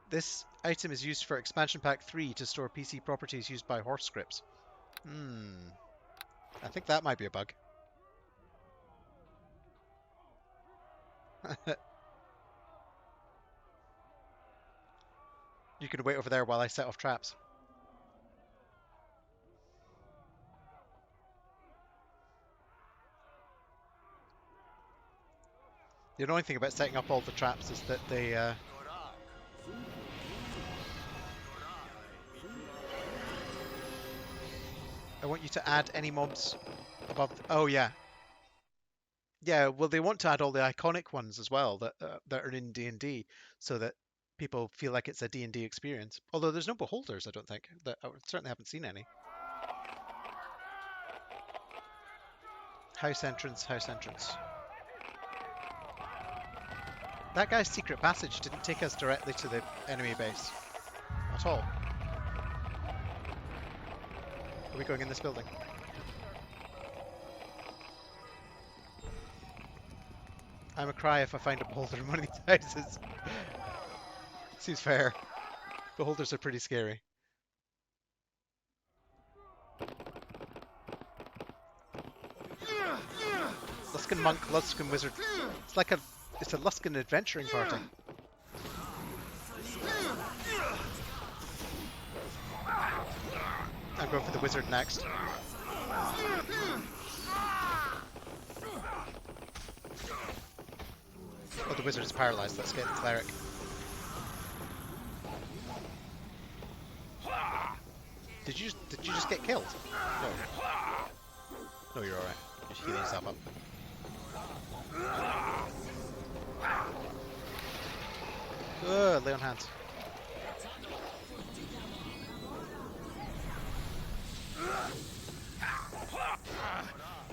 This item is used for Expansion Pack 3 to store PC properties used by horse scripts. I think that might be a bug. You can wait over there while I set off traps. The annoying thing about setting up all the traps is that they... I want you to add any mobs above... Oh, yeah. Yeah, well, they want to add all the iconic ones as well that are in D&D, so that people feel like it's a D&D experience. Although there's no beholders, I don't think. I certainly haven't seen any. House entrance, house entrance. That guy's secret passage didn't take us directly to the enemy base at all. Are we going in this building? I'm a cry if I find a beholder in one of these houses. Seems fair. Beholders are pretty scary. Luskan monk, Luskan wizard. It's like it's a Luskan adventuring party. I'm going for the wizard next. Oh, the wizard is paralyzed. Let's get the cleric. Did you just get killed? No. No, you're alright. You're healing yourself up. Lay on hands.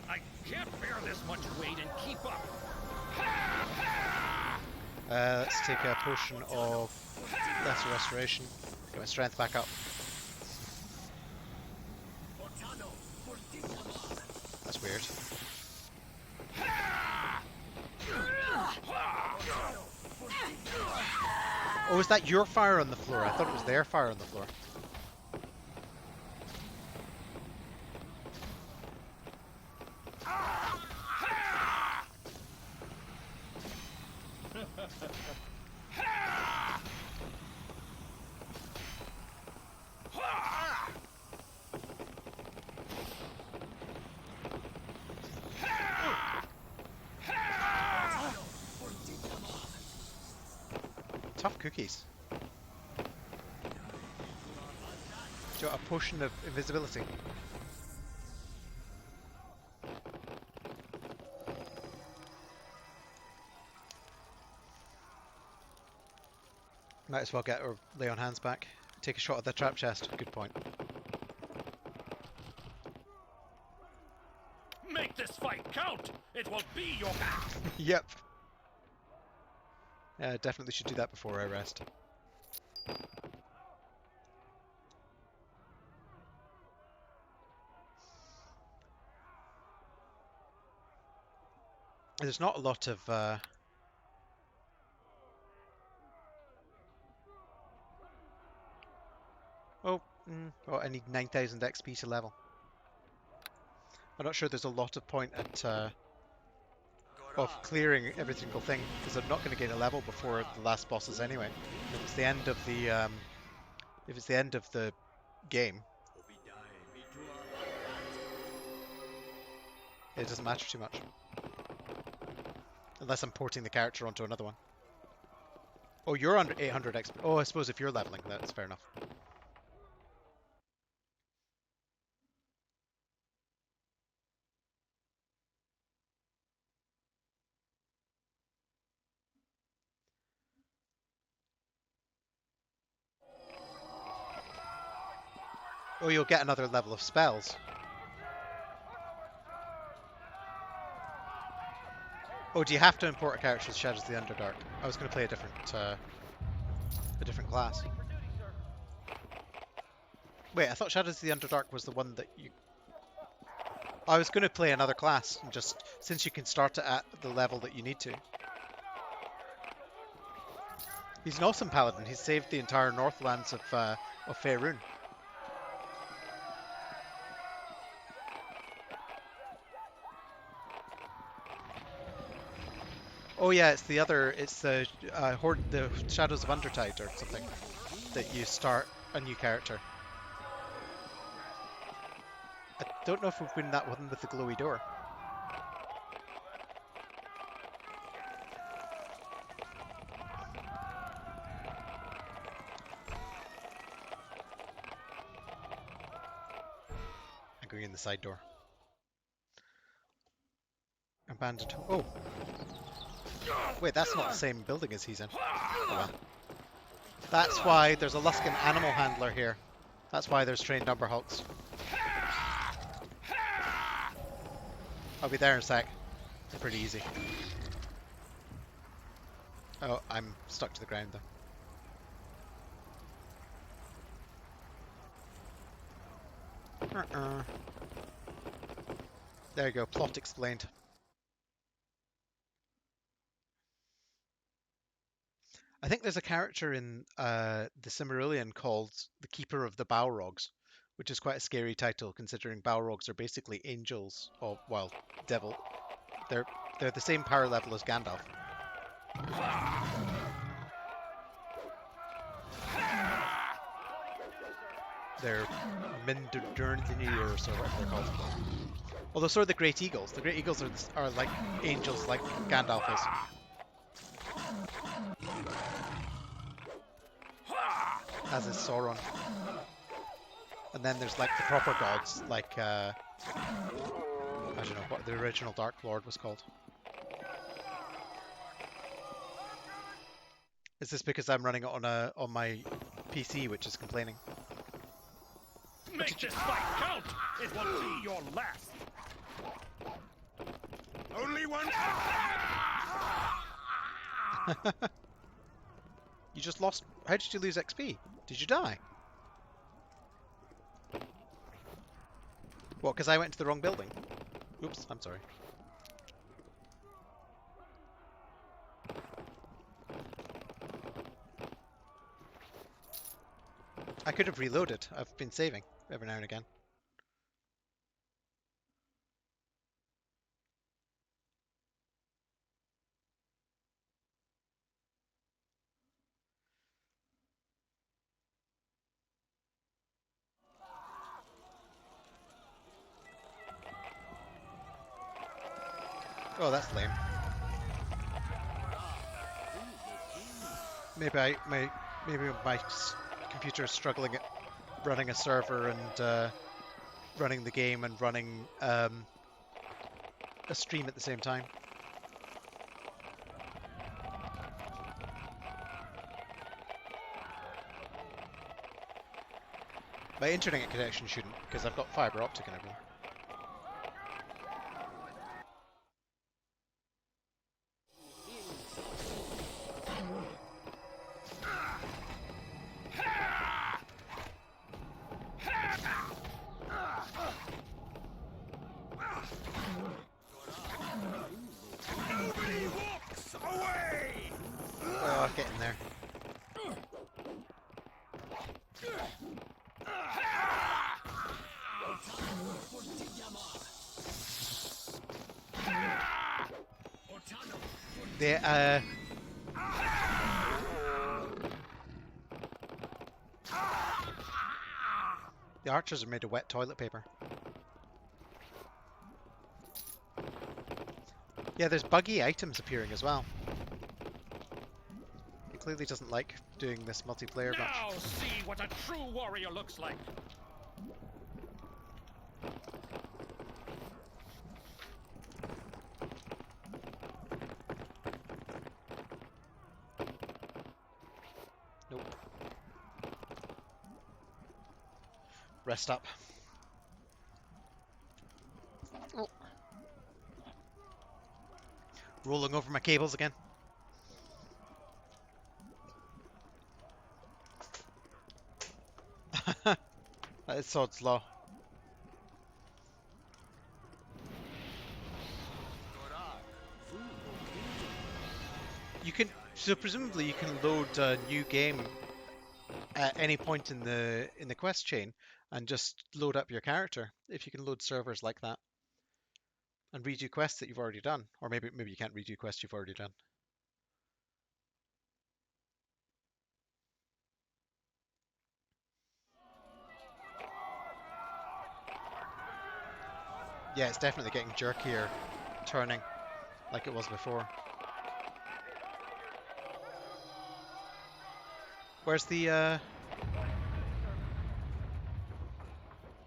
I can't bear this much weight and keep up. Let's take a potion of lesser restoration. Get my strength back up. That's weird. Oh, is that your fire on the floor? I thought it was their fire on the floor. Tough cookies. Do you want a potion of invisibility? Might as well get or lay on hands back. Take a shot at the trap chest. Good point. Make this fight count! It will be your... Yep. Yeah, definitely should do that before I rest. There's not a lot of oh, I need 9,000 XP to level. I'm not sure there's a lot of point at of clearing every single thing, because I'm not going to gain a level before the last bosses anyway. If it's the end of the game, it doesn't matter too much. Unless I'm porting the character onto another one. Oh, you're under 800 XP. Oh, I suppose if you're leveling, that's fair enough. Oh, you'll get another level of spells. Oh, do you have to import a character with Shadows of the Underdark? I was going to play a different class. Wait, I thought Shadows of the Underdark was the one that you... I was going to play another class, and just since you can start it at the level that you need to. He's an awesome paladin. He's saved the entire Northlands of Faerun. Oh yeah, it's the other. It's the Horde, the Shadows of Undertide or something that you start a new character. I don't know if we've been that one with the glowy door. I'm going in the side door. Abandoned. Oh! Wait, that's not the same building as he's in. Oh well. That's why there's a Luskan animal handler here. That's why there's trained Umberhulks. I'll be there in a sec. It's pretty easy. Oh, I'm stuck to the ground though. There you go, plot explained. I think there's a character in the Silmarillion called the Keeper of the Balrogs, which is quite a scary title considering Balrogs are basically angels, or well, devil. They're the same power level as Gandalf. They're Minderdurniers or whatever they're called. Although so are the Great Eagles. The Great Eagles are like angels, like Gandalf is. As is Sauron. And then there's like the proper gods, like I don't know what the original Dark Lord was called. Is this because I'm running it on my PC, which is complaining? Make this fight count! It will be your last! Only one... You just lost... How did you lose XP? Did you die? What, because I went to the wrong building? Oops, I'm sorry. I could have reloaded. I've been saving every now and again. Oh, that's lame. Maybe my computer is struggling at running a server and running the game and running a stream at the same time. My internet connection shouldn't, because I've got fiber optic and everything. Oh, get in there. The archers are made of wet toilet paper. Yeah, there's buggy items appearing as well. It clearly doesn't like doing this multiplayer much. Now see what a true warrior looks like. Nope. Rest up. Oh. Rolling over my cables again. That is sod's law. You can, so presumably you can load a new game at any point in the quest chain and just load up your character, if you can load servers like that and redo quests that you've already done. Or maybe you can't redo quests you've already done. Yeah, it's definitely getting jerkier turning like it was before. Where's the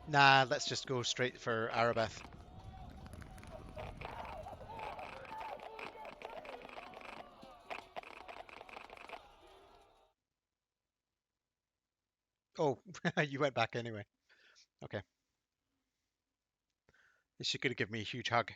Nah, let's just go straight for Aribeth. Oh, you went back anyway. Okay. She could have given me a huge hug.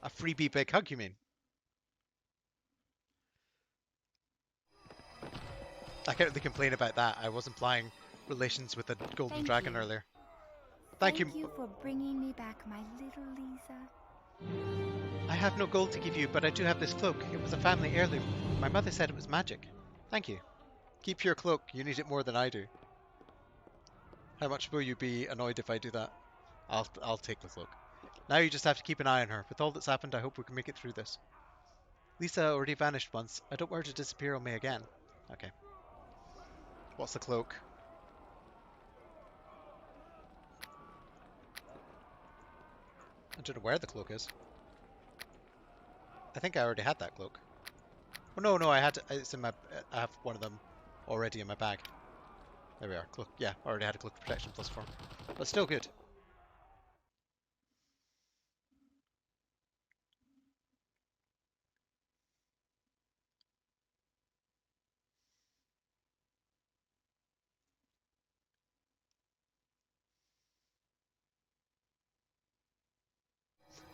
A freebie big hug, you mean? I can't really complain about that. I was implying relations with a golden dragon earlier. Thank Thank you. you for bringing me back, my little Lisa. I have no gold to give you, but I do have this cloak. It was a family heirloom. My mother said it was magic. Thank you. Keep your cloak. You need it more than I do. How much will you be annoyed if I do that? I'll take the cloak. Now you just have to keep an eye on her. With all that's happened, I hope we can make it through this. Lisa already vanished once. I don't want her to disappear on me again. Okay. What's the cloak? I don't know where the cloak is. I think I already had that cloak. Oh no, I had it's in my. I have one of them already in my bag. There we are. Cloak. Yeah, I already had a cloak protection +4, but still good.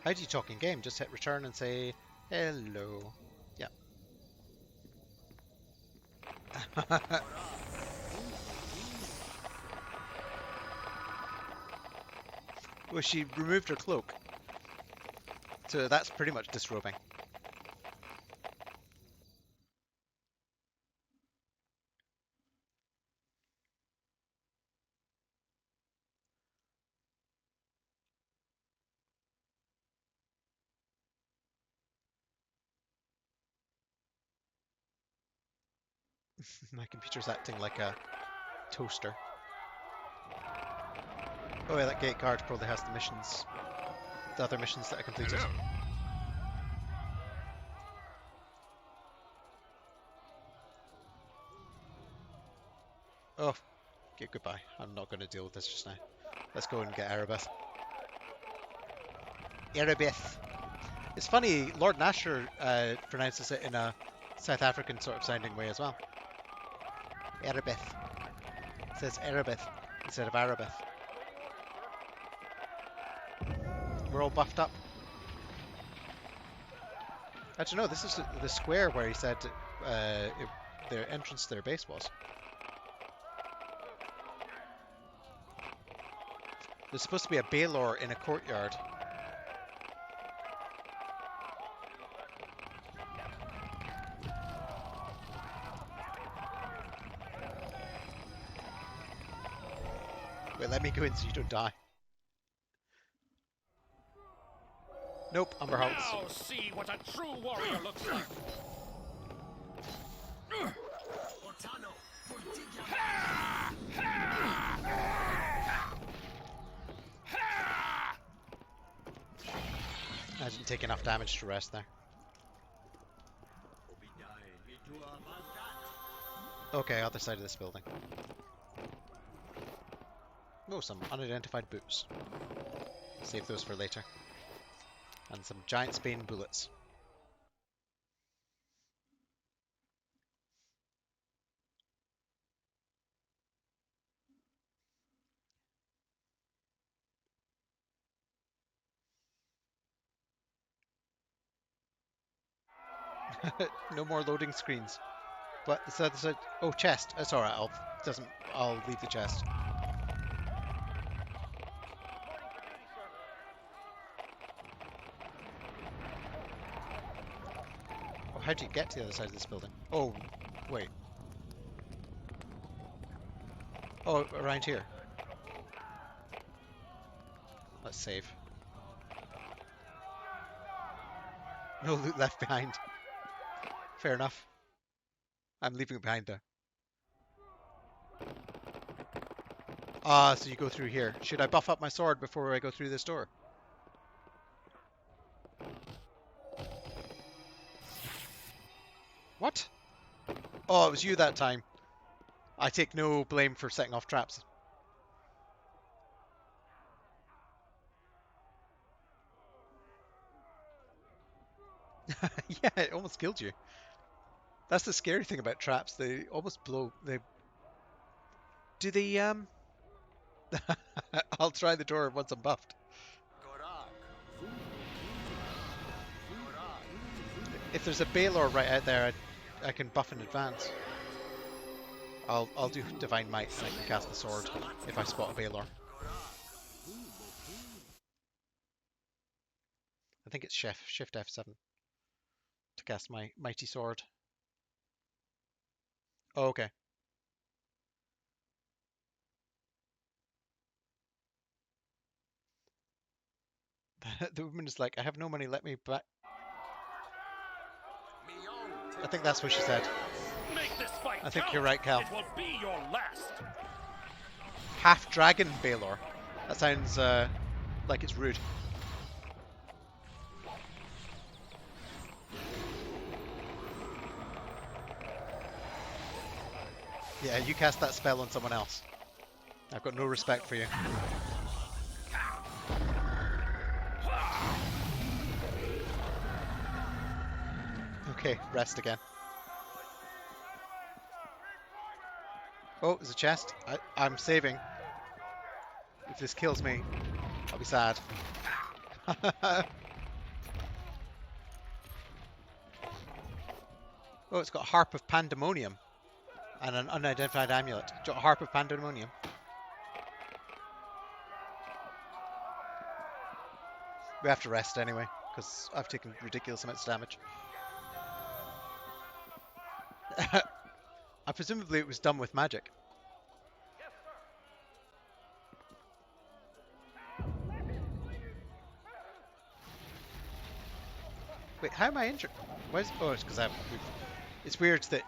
How do you talk in game? Just hit return and say hello. Yeah. Well, she removed her cloak, so that's pretty much disrobing. My computer's acting like a toaster. Oh yeah, that gate guard probably has the missions, the other missions that I completed. Oh, okay, goodbye. I'm not going to deal with this just now. Let's go and get Aribeth. Aribeth. It's funny, Lord Nasher pronounces it in a South African sort of sounding way as well. Aribeth. It says Aribeth instead of Aribeth. We're all buffed up. I don't know, this is the square where he said their entrance to their base was. There's supposed to be a Baylor in a courtyard. Wait, let me go in so you don't die. Nope, Umber Hulks. Now see what a true warrior looks like. I didn't take enough damage to rest there. Okay, other side of this building. Oh, some unidentified boots. Save those for later. And some giant Spain bullets. No more loading screens. But it's the other side. Oh, chest. It's alright. I'll leave the chest. Oh, how do you get to the other side of this building? Oh, wait. Oh, around here. Let's save. No loot left behind. Fair enough. I'm leaving it behind there. Ah, so you go through here. Should I buff up my sword before I go through this door? What? Oh, it was you that time. I take no blame for setting off traps. Yeah, it almost killed you. That's the scary thing about traps. They almost blow. Do they, I'll try the door once I'm buffed. If there's a Baylor right out there, I can buff in advance. I'll do Divine Might and I can cast the sword if I spot a Baylor. I think it's Shift F7 to cast my mighty sword. Oh, okay. The woman is like, I have no money, let me back. I think that's what she said. Make this fight I think count. you're right, Cal. It will be your last. Half dragon Baylor. That sounds like it's rude. Yeah, you cast that spell on someone else. I've got no respect for you. Okay, rest again. Oh, there's a chest. I'm saving. If this kills me, I'll be sad. Oh, it's got Harp of Pandemonium and an unidentified amulet. Do you want a Harp of Pandemonium? We have to rest anyway, because I've taken ridiculous amounts of damage. Presumably it was done with magic. Wait, how am I injured? Oh, it's because it's weird that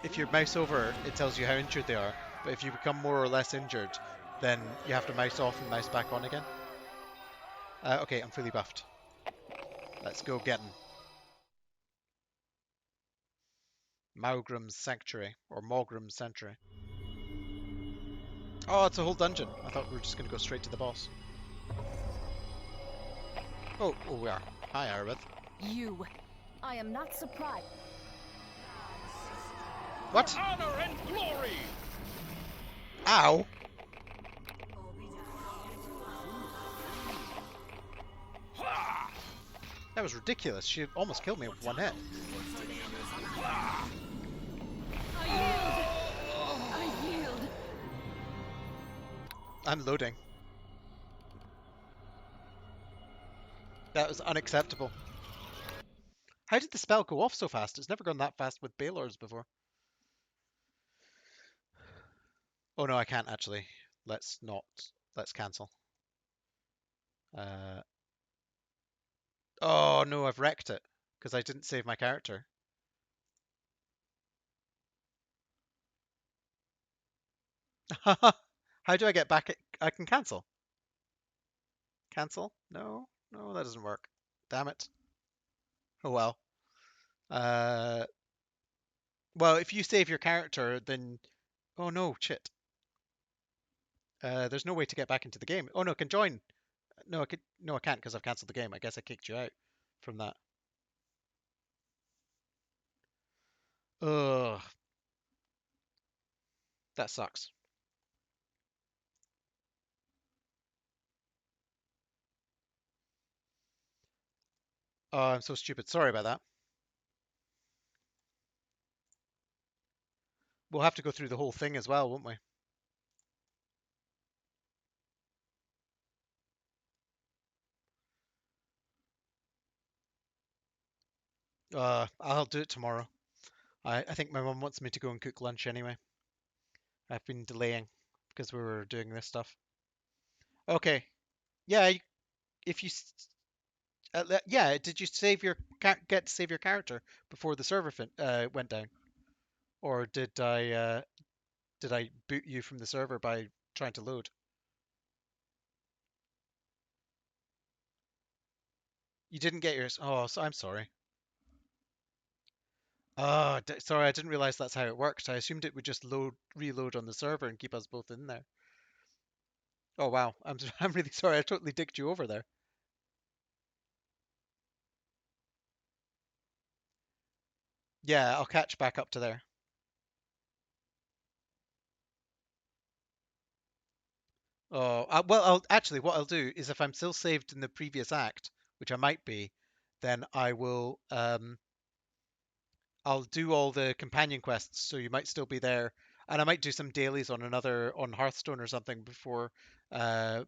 if you mouse over, it tells you how injured they are. But if you become more or less injured, then you have to mouse off and mouse back on again. Okay, I'm fully buffed. Let's go get him. Maugrim's Sanctuary, or Maugrim's Sanctuary. Oh, it's a whole dungeon. I thought we were just going to go straight to the boss. Oh, we are. Hi, Aribeth. You. I am not surprised. What? For honor and glory. Ow! That was ridiculous. She almost killed me with one hit. I yield. I'm loading. That was unacceptable. How did the spell go off so fast? It's never gone that fast with Baylor's before. Oh no, I can't actually. Let's not. Let's cancel. Oh no, I've wrecked it because I didn't save my character. How do I get back? I can cancel. Cancel? No, no, that doesn't work. Damn it. Oh well. Well, if you save your character, then oh no, shit. There's no way to get back into the game. Oh no, I can join. No, I can't because I've cancelled the game. I guess I kicked you out from that. Ugh. That sucks. Oh, I'm so stupid. Sorry about that. We'll have to go through the whole thing as well, won't we? I'll do it tomorrow. I think my mum wants me to go and cook lunch anyway. I've been delaying because we were doing this stuff. Okay. Yeah, if you yeah, did you save your get to save your character before the server went down, or did I boot you from the server by trying to load? You didn't get yours. Oh, so I'm sorry. Oh, sorry, I didn't realize that's how it worked. I assumed it would just reload on the server and keep us both in there. Oh wow, I'm really sorry. I totally dicked you over there. Yeah, I'll catch back up to there. Oh, well, actually, what I'll do is if I'm still saved in the previous act, which I might be, then I'll do all the companion quests, so you might still be there, and I might do some dailies on Hearthstone or something before I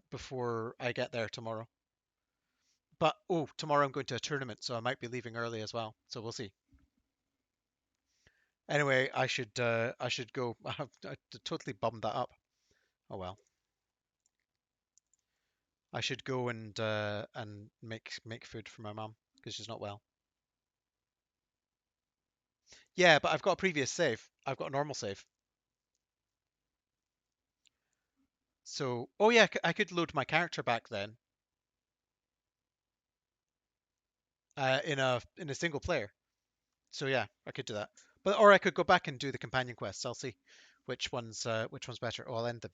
get there tomorrow. But oh, tomorrow I'm going to a tournament, so I might be leaving early as well. So we'll see. Anyway, I should go. I totally bummed that up. Oh well. I should go and make food for my mum because she's not well. Yeah, but I've got a previous save. I've got a normal save. So, oh yeah, I could load my character back then. In a single player. So yeah, I could do that. But or I could go back and do the companion quests. I'll see which one's better. Oh, I'll end the